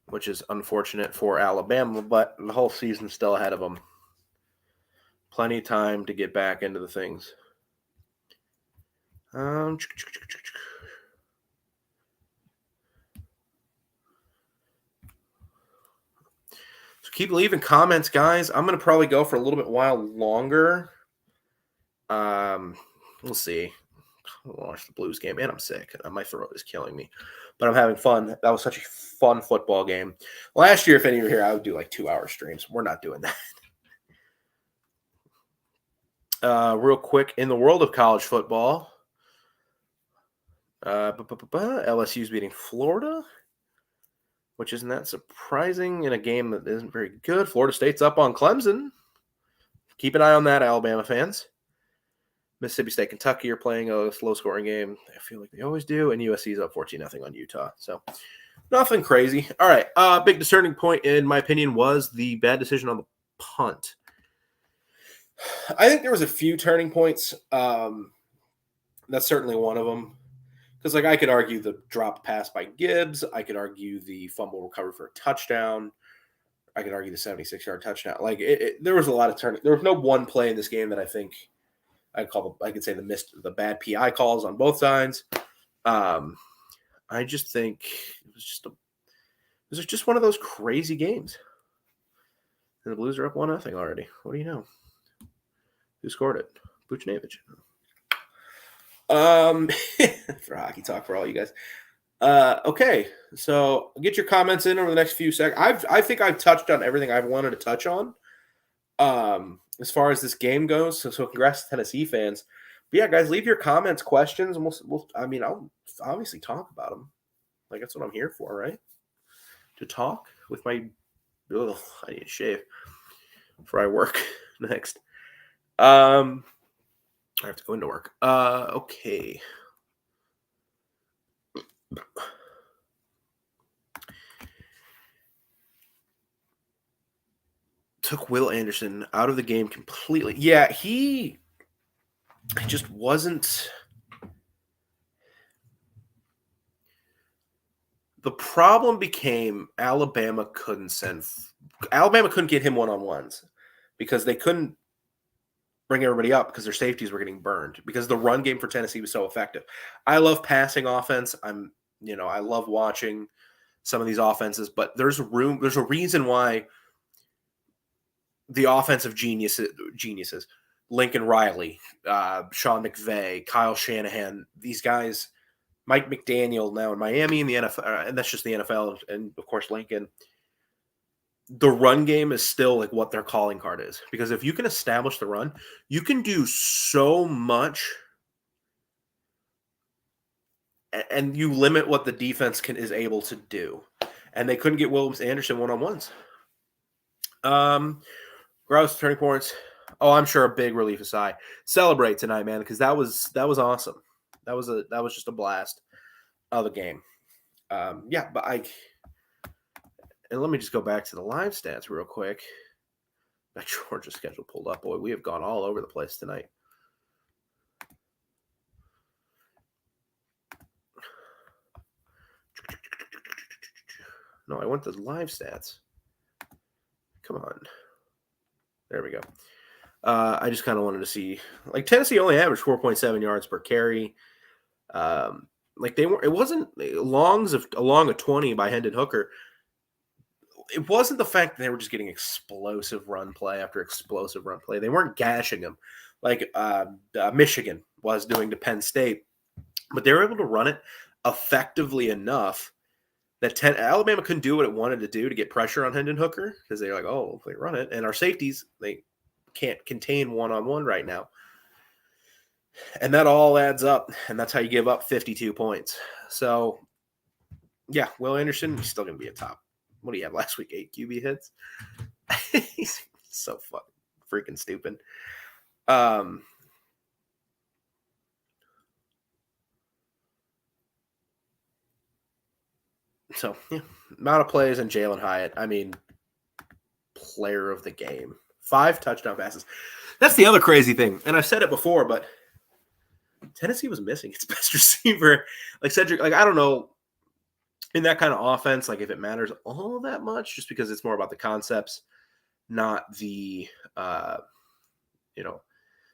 S1: Which is unfortunate for Alabama, but the whole season's still ahead of them. Plenty of time to get back into the things. So keep leaving comments, guys. I'm going to probably go for a little bit while longer. We'll see. I'll watch the Blues game, and I'm sick. My throat is killing me, but I'm having fun. That was such a fun football game. Last year, if any of you were here, I would do like 2-hour streams. We're not doing that. Real quick, in the world of college football, LSU's beating Florida, which isn't that surprising in a game that isn't very good. Florida State's up on Clemson. Keep an eye on that, Alabama fans. Mississippi State, Kentucky are playing a slow-scoring game. I feel like they always do. And USC is up 14-0 on Utah. So nothing crazy. All right. Big discerning point, in my opinion, was the bad decision on the punt. I think there was a few turning points. That's certainly one of them. Because, like, I could argue the dropped pass by Gibbs. I could argue the fumble recovery for a touchdown. I could argue the 76-yard touchdown. Like, there was a lot of turning. There was no one play in this game that I think I could say the bad PI calls on both sides. I just think it was just one of those crazy games. And the Blues are up 1-0 already. What do you know? Who scored it? Buchnevich. For hockey talk for all you guys. Okay, so get your comments in over the next few seconds. I think I've touched on everything I've wanted to touch on. As far as this game goes, so congrats to Tennessee fans. But yeah, guys, leave your comments, questions, and I'll obviously talk about them. Like, that's what I'm here for, right? To talk with my. I need to shave before I work next. I have to go into work. Okay. Took Will Anderson out of the game completely. Yeah, he just wasn't. The problem became Alabama couldn't get him one-on-ones because they couldn't bring everybody up because their safeties were getting burned because the run game for Tennessee was so effective. I love passing offense. I love watching some of these offenses, but there's a reason why the offensive geniuses, Lincoln Riley, Sean McVay, Kyle Shanahan, these guys, Mike McDaniel now in Miami in the NFL, and that's just the NFL, and of course Lincoln. The run game is still like what their calling card is, because if you can establish the run, you can do so much, and you limit what the defense is able to do. And they couldn't get Williams Anderson one-on-ones. Grouse turning points. Oh, I'm sure a big relief aside. Celebrate tonight, man, because that was awesome. That was just a blast of a game. And let me just go back to the live stats real quick. That Georgia schedule pulled up. Boy, we have gone all over the place tonight. No, I want the live stats. Come on. There we go. I just kind of wanted to see, like, Tennessee only averaged 4.7 yards per carry. It wasn't along a 20 by Hendon Hooker. It wasn't the fact that they were just getting explosive run play after explosive run play. They weren't gashing them like Michigan was doing to Penn State, but they were able to run it effectively enough that Alabama couldn't do what it wanted to do to get pressure on Hendon Hooker, because they're like, oh, if they run it. And our safeties, they can't contain one-on-one right now. And that all adds up, and that's how you give up 52 points. So, yeah, Will Anderson, he's still going to be a top. What do you have last week? 8 QB hits? He's so fucking freaking stupid. So, yeah, amount of plays and Jalen Hyatt. I mean, player of the game. 5 touchdown passes. That's the other crazy thing. And I've said it before, but Tennessee was missing its best receiver. Like Cedric, like, I don't know, in that kind of offense, like, if it matters all that much, just because it's more about the concepts, not the,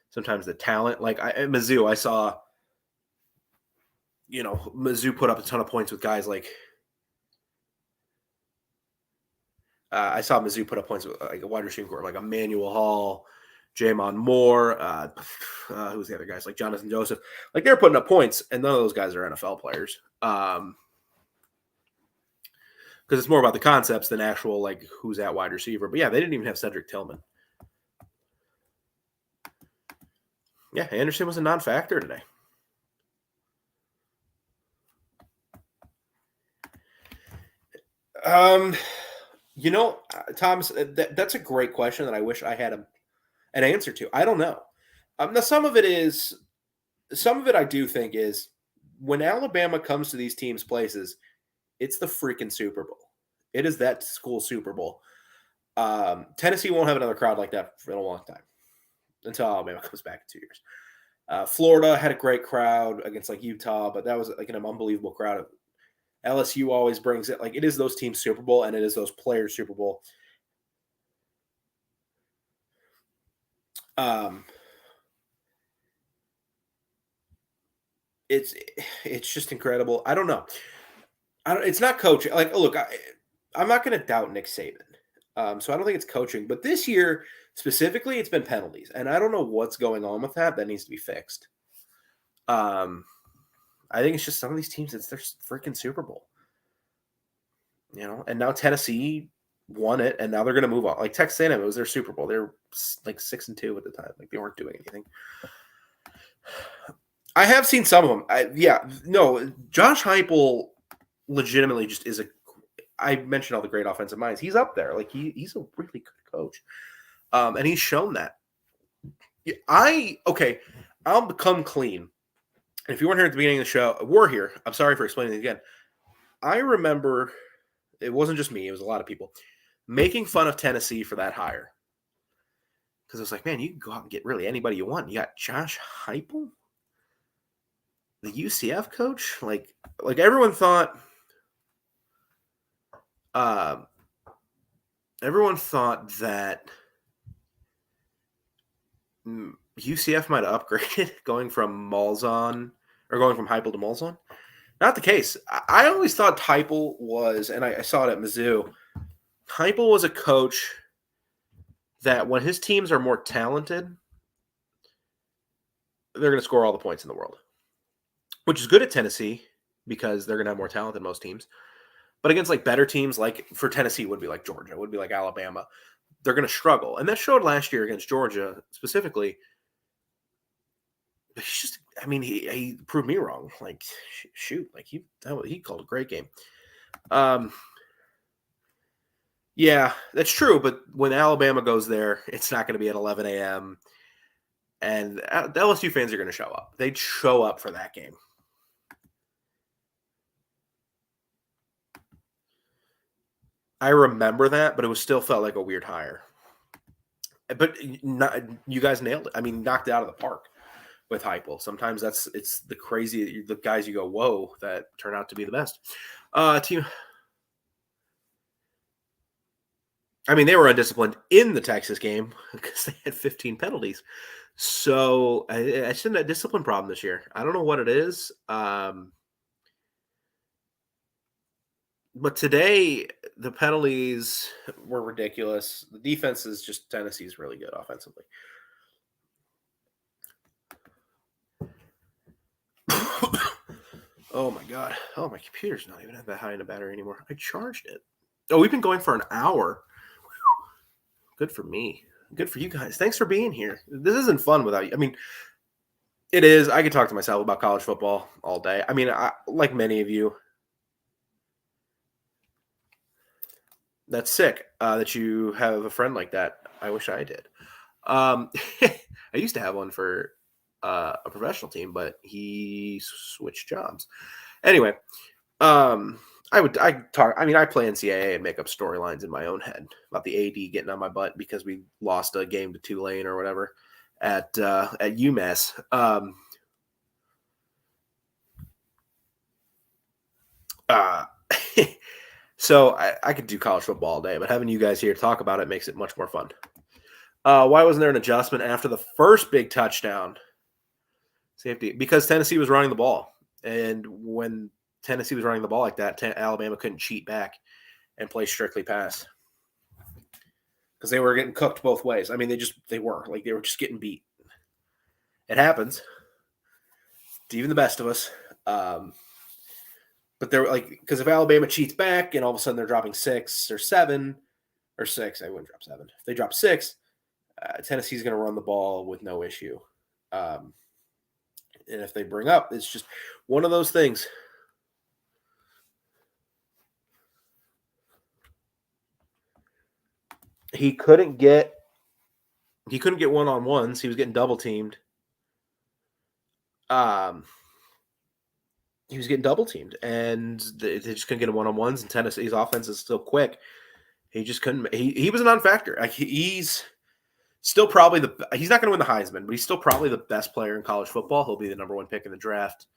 S1: sometimes the talent. Like, at Mizzou, I saw, Mizzou put up a ton of points with guys like, I saw Mizzou put up points with like a wide receiver core, like Emmanuel Hall, Jamon Moore, who's the other guys, like Jonathan Joseph. Like, they're putting up points, and none of those guys are NFL players. Because it's more about the concepts than actual, like, who's at wide receiver. But yeah, they didn't even have Cedric Tillman. Yeah, Anderson was a non-factor today. Thomas, that's a great question that I wish I had an answer to. I don't know. Now, some of it I do think is, when Alabama comes to these teams' places, it's the freaking Super Bowl. It is that school Super Bowl. Tennessee won't have another crowd like that for a long time, until Alabama comes back in 2 years. Florida had a great crowd against, like, Utah, but that was like an unbelievable crowd. LSU always brings it. Like, it is those teams' Super Bowl, and it is those players' Super Bowl. It's just incredible. I don't know. It's not coaching. Like, look, I'm not going to doubt Nick Saban. So I don't think it's coaching. But this year specifically, it's been penalties, and I don't know what's going on with that. That needs to be fixed. I think it's just some of these teams, it's their freaking Super Bowl. And now Tennessee won it, and now they're going to move on. Like, Texas A&M, it was their Super Bowl. They were like 6-2 at the time. Like, they weren't doing anything. I have seen some of them. Josh Heupel legitimately just is I mentioned all the great offensive minds. He's up there. Like, he's a really good coach. And he's shown that. I'll become clean. If you weren't here at the beginning of the show, we're here. I'm sorry for explaining it again. I remember, it wasn't just me, it was a lot of people making fun of Tennessee for that hire. Because it was like, man, you can go out and get really anybody you want. You got Josh Heupel, the UCF coach. Like everyone thought that UCF might have upgraded going from Malzahn or going from Heupel to Malzahn. Not the case. I always thought Heupel was, and I saw it at Mizzou, Heupel was a coach that when his teams are more talented, they're going to score all the points in the world, which is good at Tennessee because they're going to have more talent than most teams. But against like better teams, like for Tennessee would be like Georgia, would be like Alabama, they're going to struggle. And that showed last year against Georgia specifically. He's just, I mean, he proved me wrong. Like, shoot, like he called a great game. Yeah, that's true. But when Alabama goes there, it's not going to be at 11 a.m. And the LSU fans are going to show up. They'd show up for that game. I remember that, but it was still felt like a weird hire. But you guys nailed it. I mean, knocked it out of the park with Heupel. Sometimes it's the guys you go, whoa, that turn out to be the best. Team. I mean, they were undisciplined in the Texas game because they had 15 penalties. So I shouldn't have a discipline problem this year. I don't know what it is. But today, the penalties were ridiculous. The defense is just Tennessee's really good offensively. Oh, my God. Oh, my computer's not even that high in a battery anymore. I charged it. Oh, we've been going for an hour. Good for me. Good for you guys. Thanks for being here. This isn't fun without you. I mean, it is. I could talk to myself about college football all day. I mean, like many of you, that's sick that you have a friend like that. I wish I did. I used to have one for a professional team, but he switched jobs. Anyway, I play NCAA and make up storylines in my own head about the AD getting on my butt because we lost a game to Tulane or whatever at UMass. So I could do college football all day, but having you guys here talk about it makes it much more fun. Why wasn't there an adjustment after the first big touchdown? Safety. Because Tennessee was running the ball. And when Tennessee was running the ball like that, Alabama couldn't cheat back and play strictly pass. Because they were getting cooked both ways. I mean, they were just getting beat. It happens to even the best of us. But they're like, because if Alabama cheats back and all of a sudden they're dropping 6 or 7 or 6, I wouldn't drop 7. If they drop 6, Tennessee's going to run the ball with no issue. And if they bring up, it's just one of those things. He couldn't get one-on-ones. He was getting double teamed. He was getting double teamed, and they just couldn't get him one-on-ones. And Tennessee's offense is still quick. He just couldn't. He was a non-factor. Like he's still probably he's not going to win the Heisman, but he's still probably the best player in college football. He'll be the number 1 pick in the draft.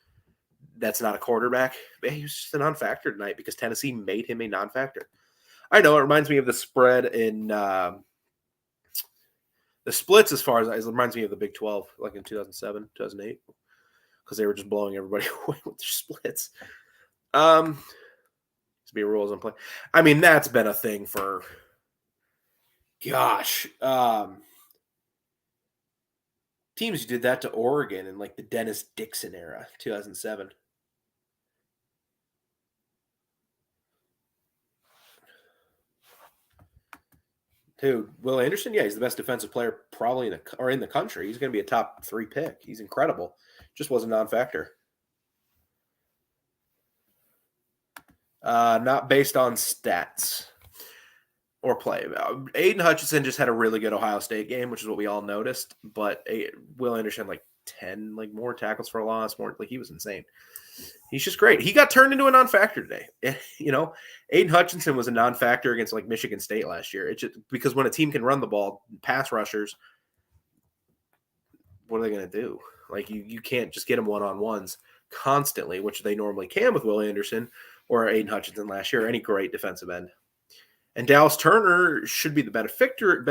S1: That's not a quarterback. But he was just a non-factor tonight because Tennessee made him a non-factor. I know it reminds me of the spread in the splits as far as it reminds me of the Big 12, like in 2007, 2008, because they were just blowing everybody away with their splits. To be rules in play. I mean, that's been a thing for, gosh, teams did that to Oregon in like the Dennis Dixon era, 2007. Dude, Will Anderson, yeah, he's the best defensive player probably in the country. He's going to be a top 3 pick. He's incredible. Just was a non-factor. Not based on stats or play. Aiden Hutchinson just had a really good Ohio State game, which is what we all noticed. But Will Anderson, like 10, like more tackles for a loss, more like he was insane. He's just great. He got turned into a non-factor today. You know, Aiden Hutchinson was a non-factor against like Michigan State last year. It's just because when a team can run the ball, pass rushers, what are they going to do? Like you can't just get them one-on-ones constantly, which they normally can with Will Anderson or Aiden Hutchinson last year, or any great defensive end. And Dallas Turner should be the beneficiary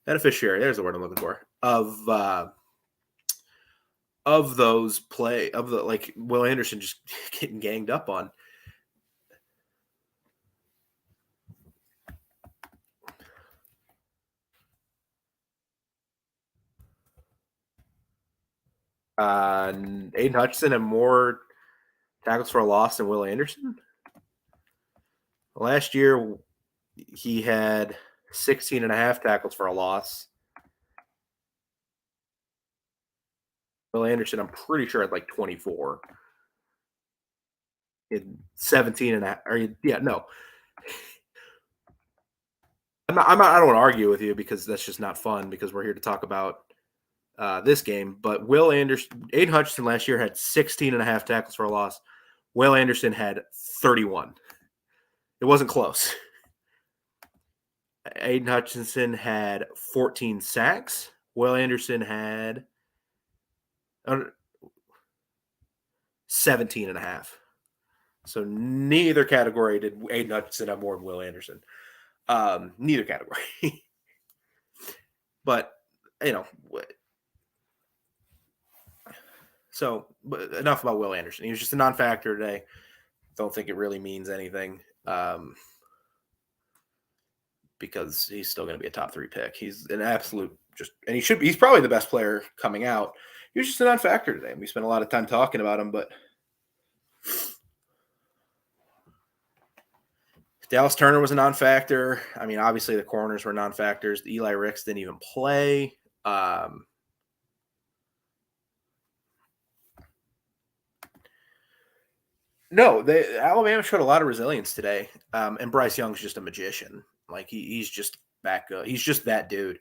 S1: beneficiary. There's the word I'm looking for of those like Will Anderson just getting ganged up on. Aiden Hutchinson had more tackles for a loss than Will Anderson. Last year, he had 16 and a half tackles for a loss. Will Anderson, I'm pretty sure, had like 24. In 17 and a half. No. I don't want to argue with you because that's just not fun because we're here to talk about this game. But Aiden Hutchinson last year had 16 and a half tackles for a loss. Will Anderson had 31. It wasn't close. Aiden Hutchinson had 14 sacks. Will Anderson had 17 and a half. So neither category did Aiden Hutchinson have more than Will Anderson. Neither category. But, so enough about Will Anderson. He was just a non-factor today. Don't think it really means anything because he's still going to be a top 3 pick. He's an absolute and he's probably the best player coming out. He was just a non-factor today. We spent a lot of time talking about him, but Dallas Turner was a non-factor. I mean, obviously the corners were non-factors. Eli Ricks didn't even play. No, Alabama showed a lot of resilience today, and Bryce Young's just a magician. Like he's just back. He's just that dude.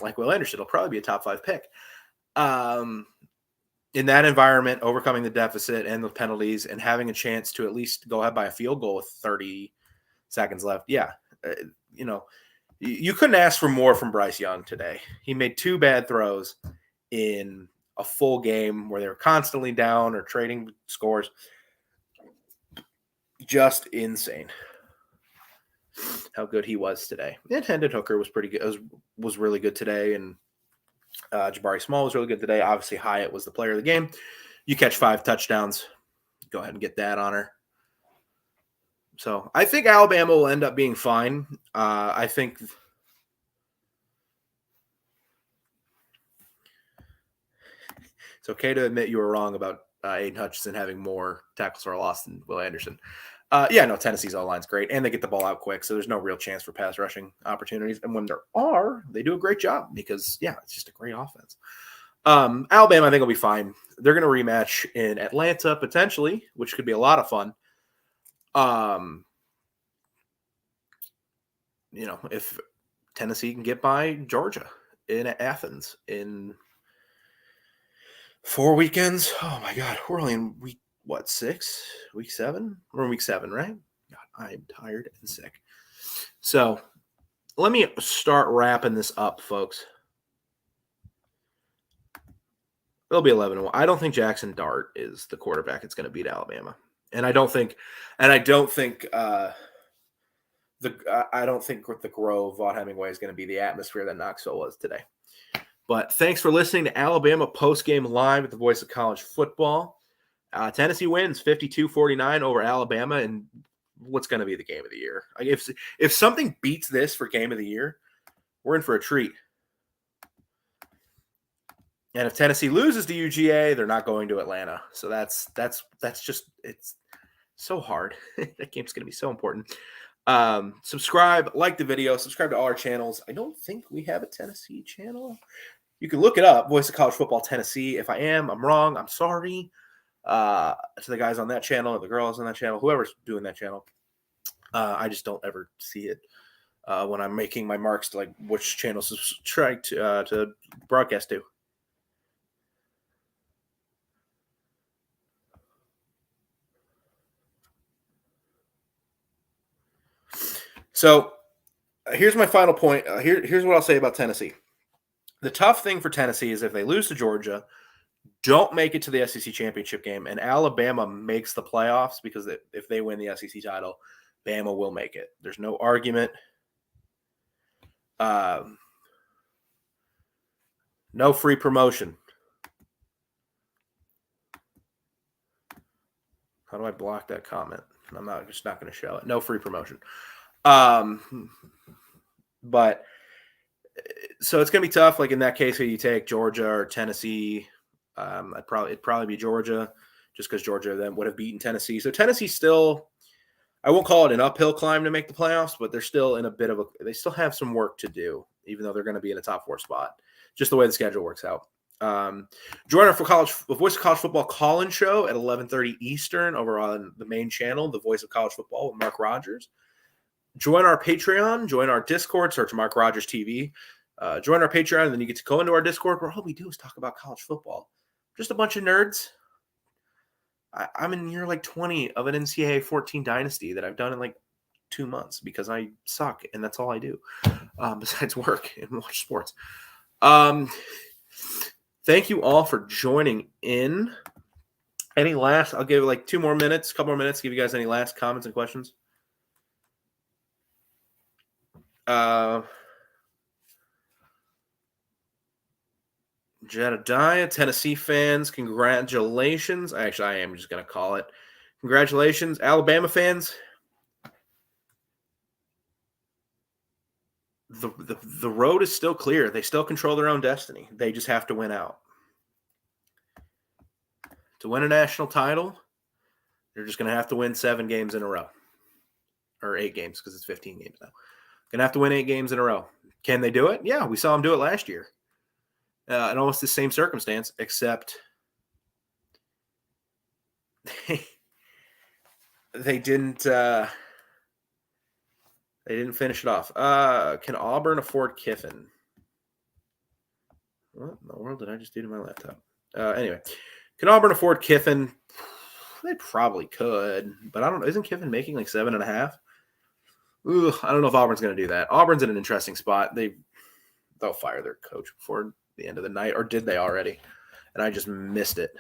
S1: Like Will Anderson, will probably be a top 5 pick. In that environment, overcoming the deficit and the penalties, and having a chance to at least go ahead by a field goal with 30 seconds left. Yeah, you couldn't ask for more from Bryce Young today. He made 2 bad throws in a full game where they were constantly down or trading scores. Just insane how good he was today. And Hendon Hooker was pretty good. Was really good today, and Jabari Small was really good today. Obviously, Hyatt was the player of the game. You catch 5 touchdowns, go ahead and get that honor. So I think Alabama will end up being fine. I think it's okay to admit you were wrong about Aiden Hutchinson having more tackles for a loss than Will Anderson. Tennessee's O-line's great, and they get the ball out quick, so there's no real chance for pass rushing opportunities. And when there are, they do a great job because, it's just a great offense. Alabama, I think, will be fine. They're going to rematch in Atlanta, potentially, which could be a lot of fun. If Tennessee can get by Georgia in Athens in 4 weekends. Oh, my God. We're only in week 6? Week 7? We're in week 7, right? God, I'm tired and sick. So let me start wrapping this up, folks. It'll be 11-1. I don't think Jackson Dart is the quarterback that's going to beat Alabama. And I don't think the Grove, Vaught Hemingway is going to be the atmosphere that Knoxville was today. But thanks for listening to Alabama Postgame Live with the voice of college football. Tennessee wins 52-49 over Alabama, and what's going to be the game of the year? Like if something beats this for game of the year, we're in for a treat. And if Tennessee loses to UGA, they're not going to Atlanta. So that's just, it's so hard. That game's going to be so important. Subscribe, like the video, subscribe to all our channels. I don't think we have a Tennessee channel. You can look it up, Voice of College Football Tennessee. If I am, I'm wrong. I'm sorry. To the guys on that channel, or the girls on that channel, whoever's doing that channel. I just don't ever see it when I'm making my marks to like which channels to try to broadcast to. So here's my final point. Here's what I'll say about Tennessee. The tough thing for Tennessee is if they lose to Georgia, don't make it to the SEC championship game, and Alabama makes the playoffs, because if they win the SEC title, Bama will make it. There's no argument. No free promotion. How do I block that comment? I'm just not going to show it. No free promotion. But so it's going to be tough. Like in that case, where you take Georgia or Tennessee, it'd probably be Georgia, just because Georgia then would have beaten Tennessee. So Tennessee still, I won't call it an uphill climb to make the playoffs, but they're still in a bit of they still have some work to do, even though they're going to be in a top 4 spot, just the way the schedule works out. Join our the Voice of College Football call-in show at 11:30 Eastern over on the main channel, The Voice of College Football with Mark Rogers. Join our Patreon, join our Discord, search Mark Rogers TV. Join our Patreon, and then you get to go into our Discord where all we do is talk about college football. Just a bunch of nerds. I'm in year like 20 of an NCAA 14 dynasty that I've done in like 2 months because I suck, and that's all I do besides work and watch sports. Thank you all for joining in. I'll give like 2 more minutes, couple more minutes, give you guys any last comments and questions. Jedediah, Tennessee fans, congratulations. Actually, I am just going to call it. Congratulations. Alabama fans, the road is still clear. They still control their own destiny. They just have to win out. To win a national title, they're just going to have to win 7 games in a row. Or 8 games, because it's 15 games now. Going to have to win 8 games in a row. Can they do it? Yeah, we saw them do it last year. In almost the same circumstance, except they didn't finish it off. Can Auburn afford Kiffin? What in the world did I just do to my laptop? Anyway, can Auburn afford Kiffin? They probably could, but I don't know. Isn't Kiffin making like 7.5? I don't know if Auburn's going to do that. Auburn's in an interesting spot. They'll fire their coach before the end of the night, or did they already? And I just missed it.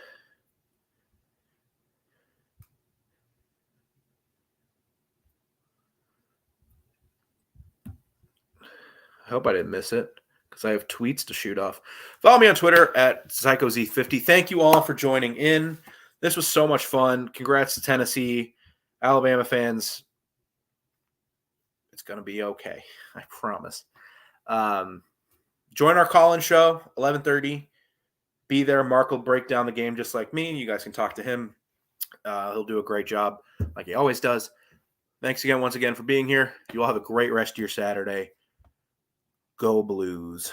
S1: I hope I didn't miss it because I have tweets to shoot off. Follow me on Twitter at PsychoZ50. Thank you all for joining in. This was so much fun. Congrats to Tennessee. Alabama fans, it's going to be okay. I promise. Join our call-in show, 11:30. Be there. Mark will break down the game just like me. You guys can talk to him. He'll do a great job like he always does. Thanks again, once again, for being here. You all have a great rest of your Saturday. Go Blues.